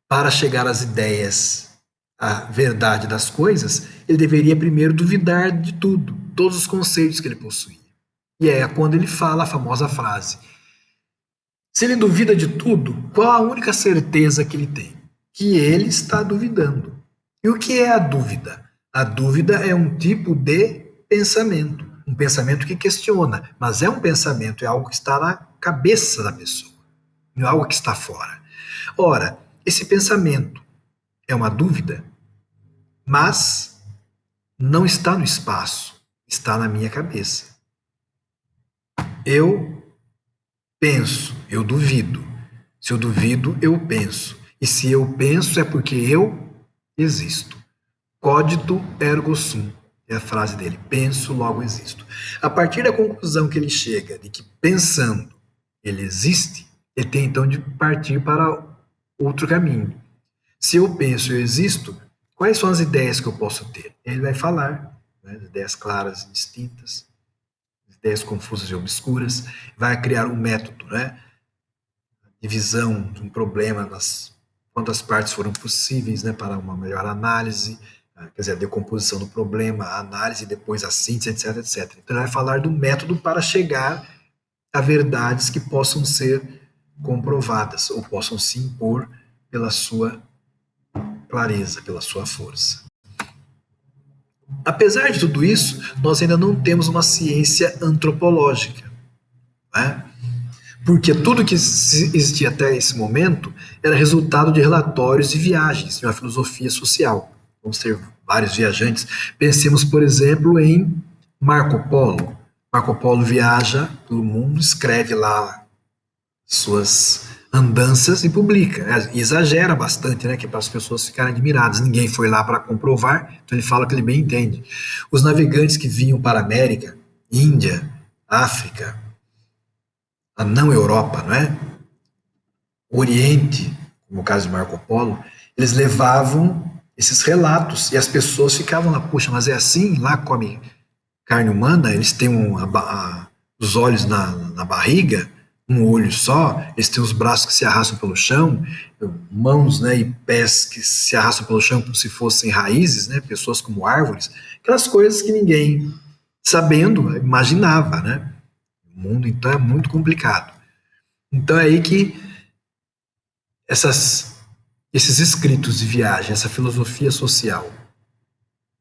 Para chegar às ideias, à verdade das coisas, ele deveria primeiro duvidar de tudo, todos os conceitos que ele possuía. E é quando ele fala a famosa frase: se ele duvida de tudo, qual a única certeza que ele tem? Que ele está duvidando. E o que é a dúvida? A dúvida é um tipo de pensamento, um pensamento que questiona, mas é um pensamento, é algo que está na cabeça da pessoa, não é algo que está fora. Ora, esse pensamento é uma dúvida, mas não está no espaço, está na minha cabeça. Eu penso, eu duvido. Se eu duvido, eu penso. E se eu penso é porque eu existo. Cogito ergo sum é a frase dele. Penso, logo existo. A partir da conclusão que ele chega de que pensando ele existe, ele tem então de partir para outro caminho. Se eu penso, eu existo, quais são as ideias que eu posso ter? Ele vai falar, né, ideias claras e distintas, ideias confusas e obscuras, vai criar um método, né? Divisão de um problema nas quantas partes foram possíveis, né, para uma melhor análise, quer dizer, a decomposição do problema, a análise, depois a síntese, etc, etc. Então, ele vai falar do método para chegar a verdades que possam ser comprovadas ou possam se impor pela sua clareza, pela sua força. Apesar de tudo isso, nós ainda não temos uma ciência antropológica, né? Porque tudo que existia até esse momento era resultado de relatórios e viagens de uma filosofia social. Vamos ter vários viajantes. Pensemos, por exemplo, em Marco Polo. Marco Polo viaja pelo mundo, escreve lá suas andanças e publica. E exagera bastante, né? Que é para as pessoas ficarem admiradas. Ninguém foi lá para comprovar, então ele fala que ele bem entende. Os navegantes que vinham para a América, Índia, África, a não Europa, não é? O Oriente, como o caso de Marco Polo, eles levavam esses relatos e as pessoas ficavam lá, puxa, mas é assim? Lá come carne humana, eles têm os olhos na barriga, um olho só, eles têm os braços que se arrastam pelo chão, mãos, né, e pés que se arrastam pelo chão como se fossem raízes, né, pessoas como árvores, aquelas coisas que ninguém, sabendo, imaginava, né? O mundo, então, é muito complicado. Então é aí que essas esses escritos de viagem, essa filosofia social,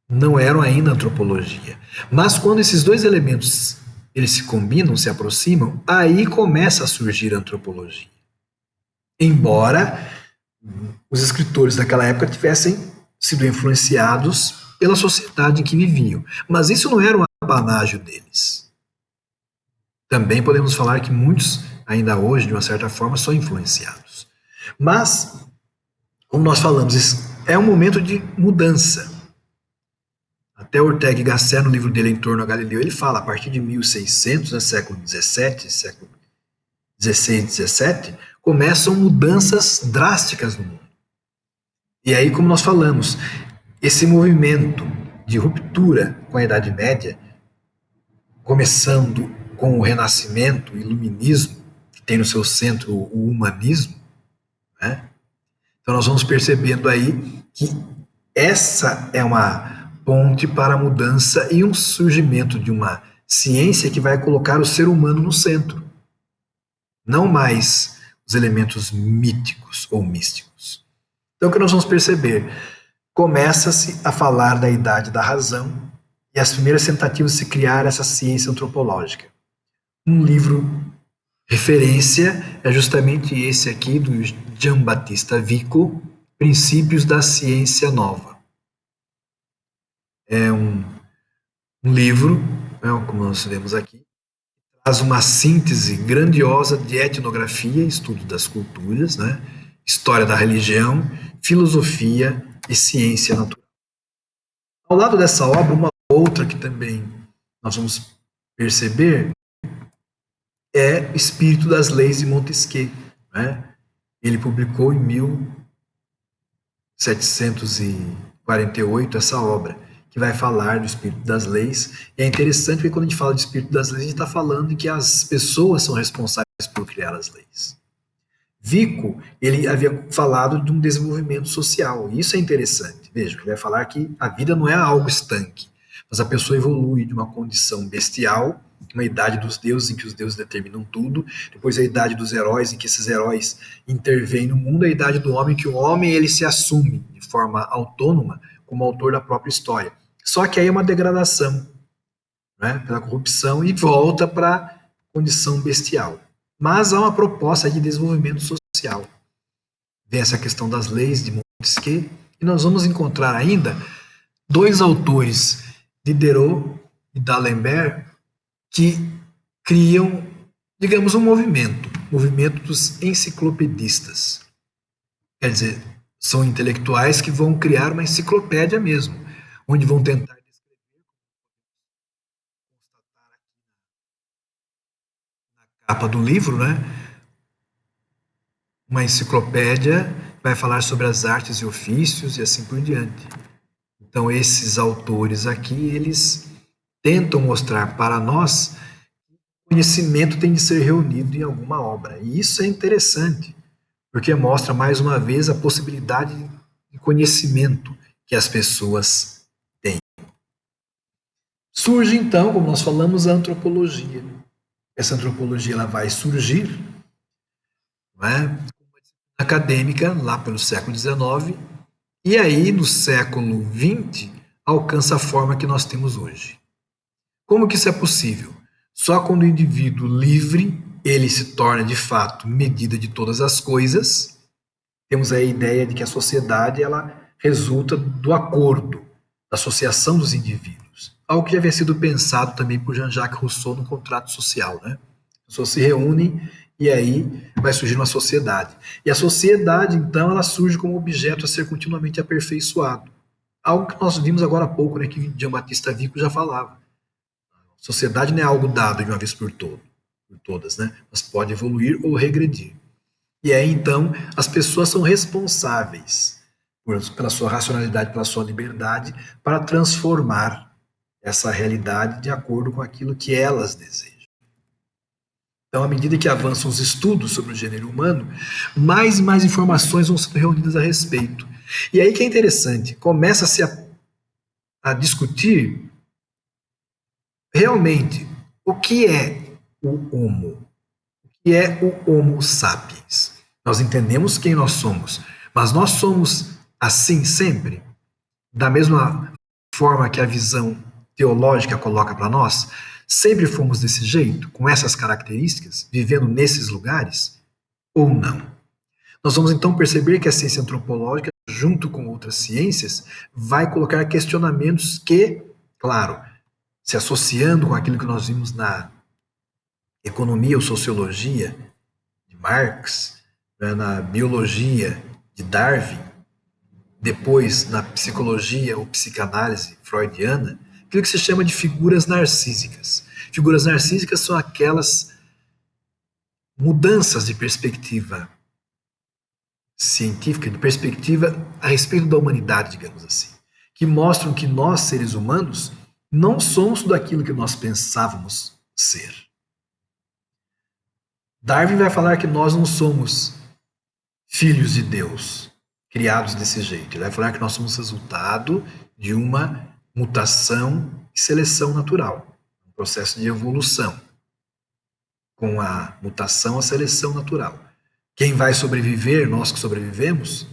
não eram ainda antropologia. Mas quando esses dois elementos eles se combinam, se aproximam, aí começa a surgir a antropologia. Embora os escritores daquela época tivessem sido influenciados pela sociedade em que viviam. Mas isso não era um apanágio deles. Também podemos falar que muitos, ainda hoje, de uma certa forma, são influenciados. Mas, como nós falamos, é um momento de mudança. Até Ortega y Gasset, no livro dele Em Torno a Galileu, ele fala, a partir de 1600, né, século XVII, século XVI, XVII, começam mudanças drásticas no mundo. E aí, como nós falamos, esse movimento de ruptura com a Idade Média, começando com o Renascimento, o Iluminismo, que tem no seu centro o humanismo, né? Então nós vamos percebendo aí que essa é uma ponte para a mudança e um surgimento de uma ciência que vai colocar o ser humano no centro, não mais os elementos míticos ou místicos. Então o que nós vamos perceber? Começa-se a falar da idade da razão e as primeiras tentativas de se criar essa ciência antropológica. Um livro referência é justamente esse aqui do Giambattista Vico, Princípios da Ciência Nova. É um livro, como nós vemos aqui, faz uma síntese grandiosa de etnografia, estudo das culturas, né? História da religião, filosofia e ciência natural. Ao lado dessa obra, uma outra que também nós vamos perceber é Espírito das Leis de Montesquieu, né? Ele publicou em 1748 essa obra, que vai falar do Espírito das Leis. E é interessante porque quando a gente fala de Espírito das Leis, a gente está falando de que as pessoas são responsáveis por criar as leis. Vico, ele havia falado de um desenvolvimento social, e isso é interessante. Veja, ele vai falar que a vida não é algo estanque, mas a pessoa evolui de uma condição bestial, uma idade dos deuses em que os deuses determinam tudo, depois a idade dos heróis em que esses heróis intervêm no mundo, a idade do homem em que o homem ele se assume de forma autônoma como autor da própria história. Só que aí é uma degradação, né, pela corrupção e volta para a condição bestial. Mas há uma proposta de desenvolvimento social. Vem essa questão das leis de Montesquieu, e nós vamos encontrar ainda dois autores, Diderot e D'Alembert, que criam, digamos, um movimento dos enciclopedistas. Quer dizer, são intelectuais que vão criar uma enciclopédia mesmo, onde vão tentar capa do livro, né? Uma enciclopédia que vai falar sobre as artes e ofícios e assim por diante. Então, esses autores aqui, eles tentam mostrar para nós que o conhecimento tem de ser reunido em alguma obra. E isso é interessante, porque mostra mais uma vez a possibilidade de conhecimento que as pessoas têm. Surge então, como nós falamos, a antropologia. Essa antropologia ela vai surgir, não é, acadêmica lá pelo século XIX, e aí no século XX alcança a forma que nós temos hoje. Como que isso é possível? Só quando o indivíduo livre ele se torna de fato medida de todas as coisas. Temos a ideia de que a sociedade ela resulta do acordo, da associação dos indivíduos, algo que já havia sido pensado também por Jean-Jacques Rousseau no contrato social, né? As pessoas se reúnem e aí vai surgir uma sociedade. E a sociedade, então, ela surge como objeto a ser continuamente aperfeiçoado. Algo que nós vimos agora há pouco, né, que Giambattista Vico já falava. A sociedade não é algo dado de uma vez por todas, né? Mas pode evoluir ou regredir. E aí, então, as pessoas são responsáveis pela sua racionalidade, pela sua liberdade, para transformar essa realidade de acordo com aquilo que elas desejam. Então, à medida que avançam os estudos sobre o gênero humano, mais e mais informações vão sendo reunidas a respeito. E aí que é interessante, começa-se a discutir realmente o que é o Homo, o que é o Homo sapiens. Nós entendemos quem nós somos, Mas nós somos assim sempre? Da mesma forma que a visão teológica coloca para nós? Sempre fomos desse jeito, com essas características, vivendo nesses lugares? Ou não? Nós vamos então perceber que a ciência antropológica, junto com outras ciências, vai colocar questionamentos que, claro, se associando com aquilo que nós vimos na economia ou sociologia de Marx, né, na biologia de Darwin, depois na psicologia ou psicanálise freudiana, aquilo que se chama de figuras narcísicas. Figuras narcísicas são aquelas mudanças de perspectiva científica, de perspectiva a respeito da humanidade, digamos assim, que mostram que nós, seres humanos, não somos tudo aquilo que nós pensávamos ser. Darwin vai falar que nós não somos filhos de Deus, criados desse jeito. Ele vai falar que nós somos resultado de uma mutação e seleção natural, um processo de evolução, com a mutação, a seleção natural. Quem vai sobreviver, nós que sobrevivemos,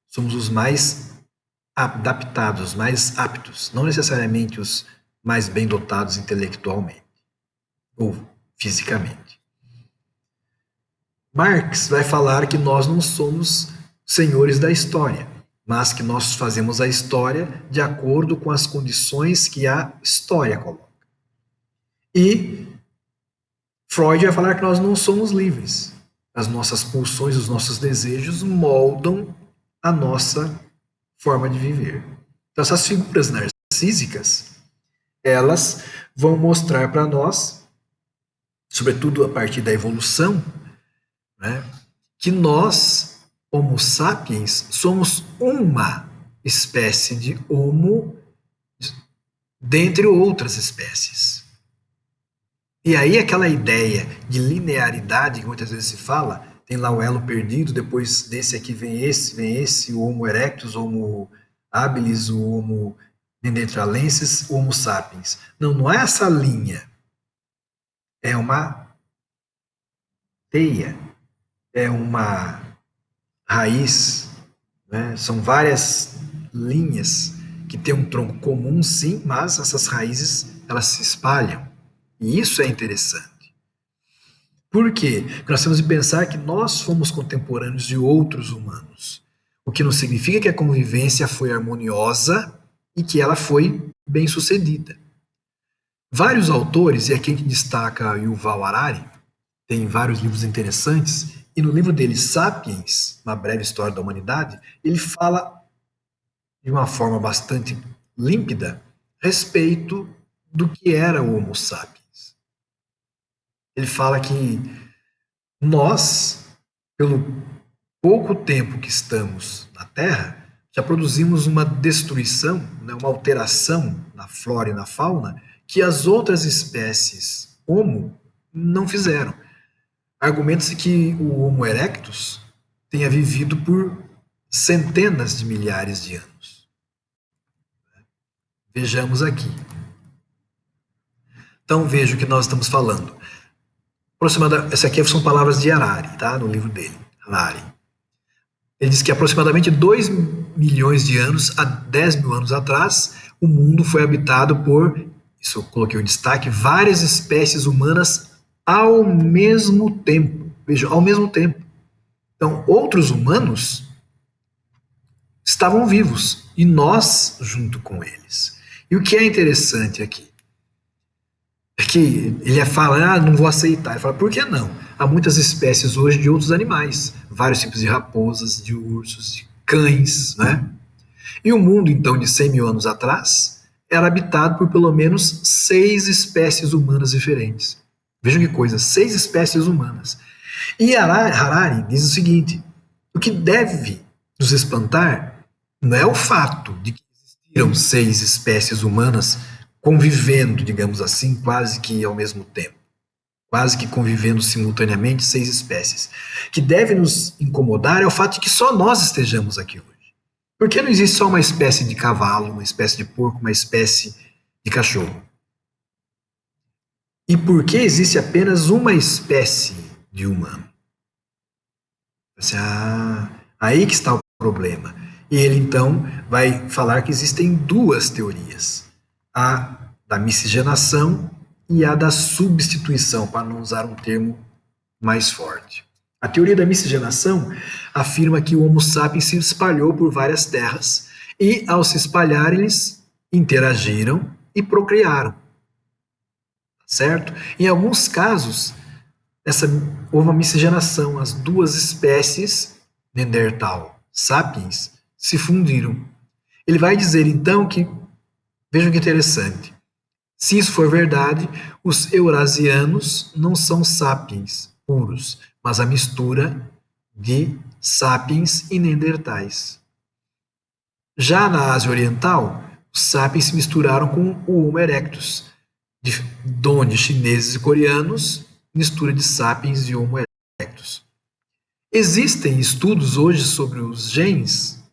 somos os mais adaptados, os mais aptos, não necessariamente os mais bem dotados intelectualmente ou fisicamente. Marx vai falar que nós não somos senhores da história, mas que nós fazemos a história de acordo com as condições que a história coloca. E Freud vai falar que nós não somos livres. As nossas pulsões, os nossos desejos moldam a nossa forma de viver. Então, essas figuras narcísicas, elas vão mostrar para nós, sobretudo a partir da evolução, né, que nós, Homo sapiens, somos uma espécie de Homo dentre outras espécies. E aí aquela ideia de linearidade que muitas vezes se fala, tem lá o elo perdido, depois desse aqui vem esse, o Homo erectus, o Homo habilis, o Homo neanderthalensis, o Homo sapiens. Não, não é essa linha. É uma teia, é uma raiz, né? São várias linhas que têm um tronco comum, sim, mas essas raízes elas se espalham. E isso é interessante. Por quê? Porque nós temos de pensar que nós fomos contemporâneos de outros humanos, o que não significa que a convivência foi harmoniosa e que ela foi bem sucedida. Vários autores, e aqui a gente destaca Yuval Harari, tem vários livros interessantes, e no livro dele, Sapiens, Uma Breve História da Humanidade, ele fala de uma forma bastante límpida a respeito do que era o Homo sapiens. Ele fala que nós, pelo pouco tempo que estamos na Terra, já produzimos uma destruição, né, uma alteração na flora e na fauna que as outras espécies Homo não fizeram. Argumenta-se que o Homo erectus tenha vivido por centenas de milhares de anos. Vejamos aqui. Então veja o que nós estamos falando. Essa aqui são palavras de Harari, tá? No livro dele, Harari. Ele diz que aproximadamente 2 milhões de anos, a 10 mil anos atrás, o mundo foi habitado por, isso eu coloquei em destaque, várias espécies humanas ao mesmo tempo. Veja, ao mesmo tempo. Então, outros humanos estavam vivos e nós junto com eles. E o que é interessante aqui é que ele fala, não vou aceitar. Ele fala, por que não? Há muitas espécies hoje de outros animais, vários tipos de raposas, de ursos, de cães, né? E o mundo, então, de 100 mil anos atrás, era habitado por pelo menos 6 espécies humanas diferentes. Vejam que coisa, 6 espécies humanas. E Harari diz o seguinte, o que deve nos espantar não é o fato de que existiram 6 espécies humanas convivendo, digamos assim, quase que ao mesmo tempo, quase que convivendo simultaneamente 6 espécies. O que deve nos incomodar é o fato de que só nós estejamos aqui hoje. Por que não existe só uma espécie de cavalo, uma espécie de porco, uma espécie de cachorro? E por que existe apenas uma espécie de humano? Aí que está o problema. E ele, então, vai falar que existem duas teorias: a da miscigenação e a da substituição, para não usar um termo mais forte. A teoria da miscigenação afirma que o Homo sapiens se espalhou por várias terras e, ao se espalhar, eles interagiram e procriaram, certo? Em alguns casos, houve uma miscigenação, as duas espécies, Neandertal, Sapiens, se fundiram. Ele vai dizer então que, vejam que interessante, se isso for verdade, os eurasianos não são sapiens puros, mas a mistura de sapiens e neandertais. Já na Ásia Oriental, os sapiens se misturaram com o Homo erectus, onde chineses e coreanos, mistura de sapiens e Homo erectus. Existem estudos hoje sobre os genes,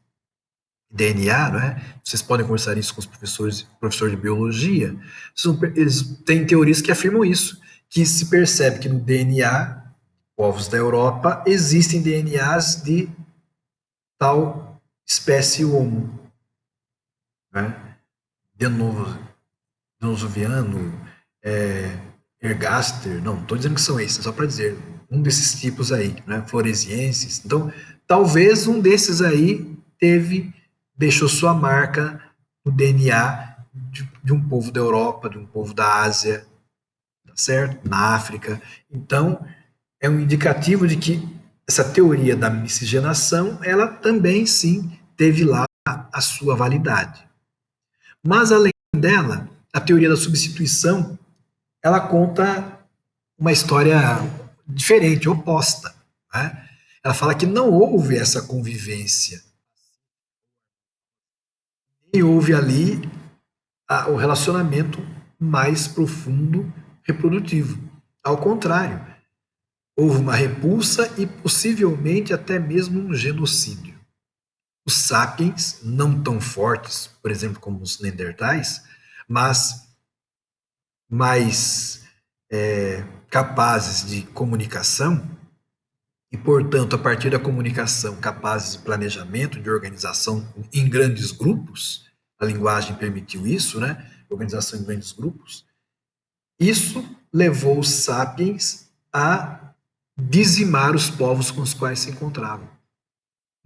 DNA, não é? Vocês podem conversar isso com os professores de biologia. Eles têm teorias que afirmam isso, que se percebe que no DNA, povos da Europa, existem DNAs de tal espécie Homo, né? Denosoviano, Ergaster, não estou dizendo que são esses, só para dizer, um desses tipos aí, né? Floresienses. Então, talvez um desses aí deixou sua marca no DNA de um povo da Europa, de um povo da Ásia, tá certo? Na África. Então, é um indicativo de que essa teoria da miscigenação, ela também, sim, teve lá a sua validade. Mas, além dela, a teoria da substituição, ela conta uma história diferente, oposta, né? Ela fala que não houve essa convivência, e houve ali o relacionamento mais profundo reprodutivo. Ao contrário, houve uma repulsa e possivelmente até mesmo um genocídio. Os sapiens, não tão fortes, por exemplo, como os neandertais, mas mais capazes de comunicação e, portanto, a partir da comunicação, capazes de planejamento, de organização em grandes grupos, a linguagem permitiu isso, né? Organização em grandes grupos. Isso levou os sapiens a dizimar os povos com os quais se encontravam.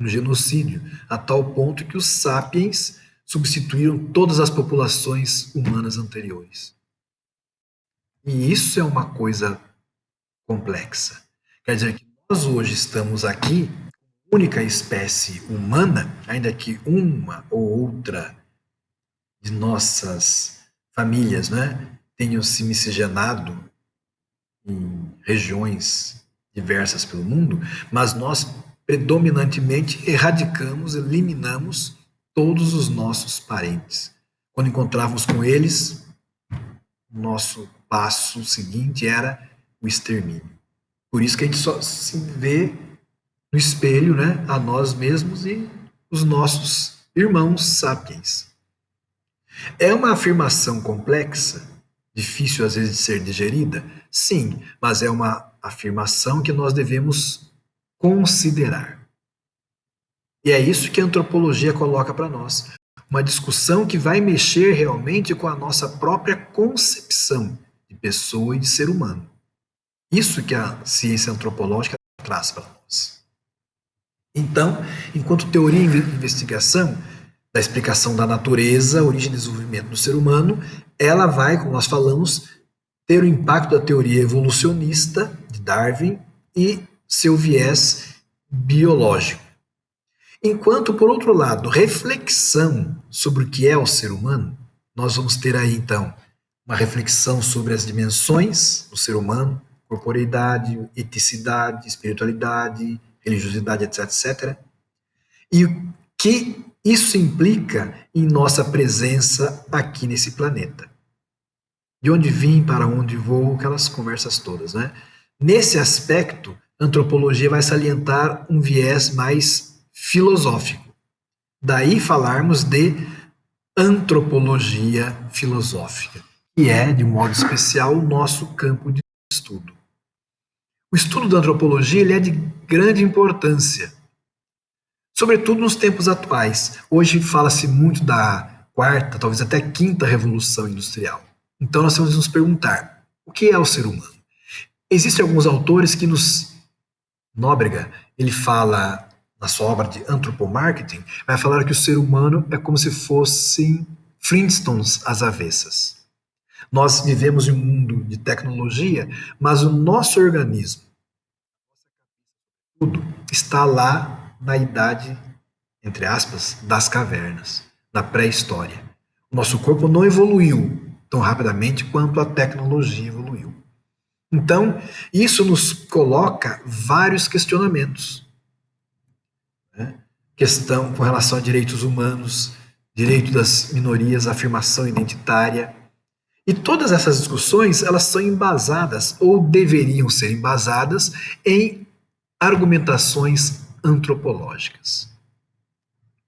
Um genocídio, a tal ponto que os sapiens substituíram todas as populações humanas anteriores. E isso é uma coisa complexa. Quer dizer que nós hoje estamos aqui, única espécie humana, ainda que uma ou outra de nossas famílias, né, tenham se miscigenado em regiões diversas pelo mundo, mas nós predominantemente erradicamos, eliminamos todos os nossos parentes. Quando encontrávamos com eles, o nosso passo seguinte era o extermínio. Por isso que a gente só se vê no espelho, né, a nós mesmos e os nossos irmãos sapiens. É uma afirmação complexa, difícil às vezes de ser digerida? Sim, mas é uma afirmação que nós devemos considerar. E é isso que a antropologia coloca para nós. Uma discussão que vai mexer realmente com a nossa própria concepção de pessoa e de ser humano. Isso que a ciência antropológica traz para nós. Então, enquanto teoria e investigação da explicação da natureza, origem e desenvolvimento do ser humano, ela vai, como nós falamos, ter o impacto da teoria evolucionista de Darwin e seu viés biológico. Enquanto, por outro lado, reflexão sobre o que é o ser humano, nós vamos ter aí, então, uma reflexão sobre as dimensões do ser humano, corporeidade, eticidade, espiritualidade, religiosidade, etc, etc. E o que isso implica em nossa presença aqui nesse planeta. De onde vim, para onde vou, aquelas conversas todas, né? Nesse aspecto, a antropologia vai salientar um viés mais filosófico. Daí falarmos de antropologia filosófica, que é, de modo especial, o nosso campo de estudo. O estudo da antropologia ele é de grande importância, Sobretudo nos tempos atuais. Hoje fala-se muito da quarta, talvez até quinta revolução industrial. Então nós temos que nos perguntar: o que é o ser humano? Existem alguns autores que nos Nóbrega, ele fala na sua obra de antropomarketing, vai falar que o ser humano é como se fossem Flintstones às avessas. Nós vivemos em um mundo de tecnologia, mas o nosso organismo, tudo, está lá na idade, entre aspas, das cavernas, na pré-história. O nosso corpo não evoluiu tão rapidamente quanto a tecnologia evoluiu. Então, isso nos coloca vários questionamentos. Né? Questão com relação a direitos humanos, direito das minorias, afirmação identitária. E todas essas discussões, elas são embasadas, ou deveriam ser embasadas, em argumentações antropológicas.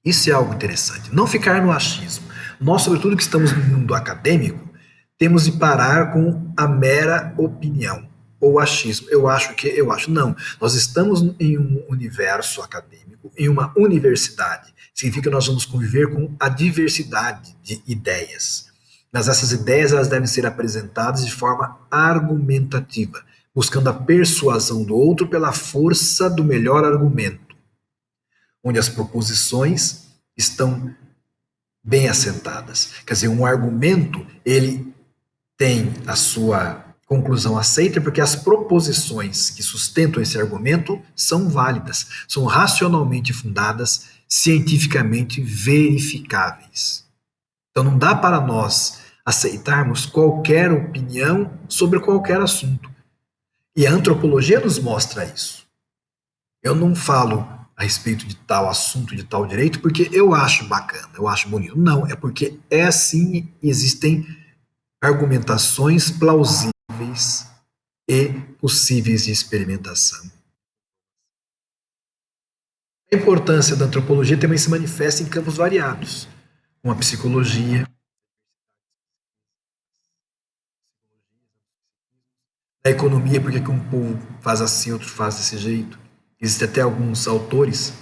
Isso é algo interessante. Não ficar no achismo. Nós, sobretudo que estamos no mundo acadêmico, temos de parar com a mera opinião ou achismo. Eu acho que, eu acho. Não. Nós estamos em um universo acadêmico, em uma universidade. Significa que nós vamos conviver com a diversidade de ideias. Mas essas ideias elas devem ser apresentadas de forma argumentativa, buscando a persuasão do outro pela força do melhor argumento, onde as proposições estão bem assentadas. Quer dizer, um argumento, ele tem a sua conclusão aceita porque as proposições que sustentam esse argumento são válidas, são racionalmente fundadas, cientificamente verificáveis. Então não dá para nós aceitarmos qualquer opinião sobre qualquer assunto. E a antropologia nos mostra isso. Eu não falo a respeito de tal assunto, de tal direito, porque eu acho bacana, eu acho bonito. Não, é porque é assim, existem argumentações plausíveis e possíveis de experimentação. A importância da antropologia também se manifesta em campos variados, como a psicologia, a economia, porque que um povo faz assim, outro faz desse jeito. Existem até alguns autores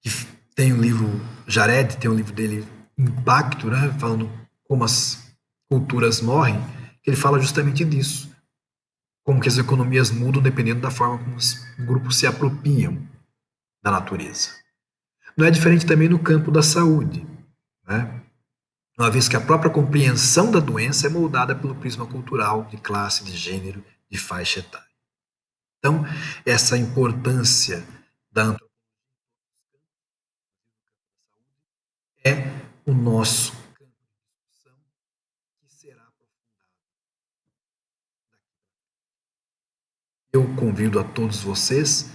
que tem o livro Jared, tem o livro dele Impacto, né, falando como as culturas morrem, que ele fala justamente disso, como que as economias mudam dependendo da forma como os grupos se apropriam da natureza. Não é diferente também no campo da saúde, né? Uma vez que a própria compreensão da doença é moldada pelo prisma cultural, de classe, de gênero, de faixa etária. Então, essa importância da antropologia é o nosso campo de discussão que será aprofundado. Eu convido a todos vocês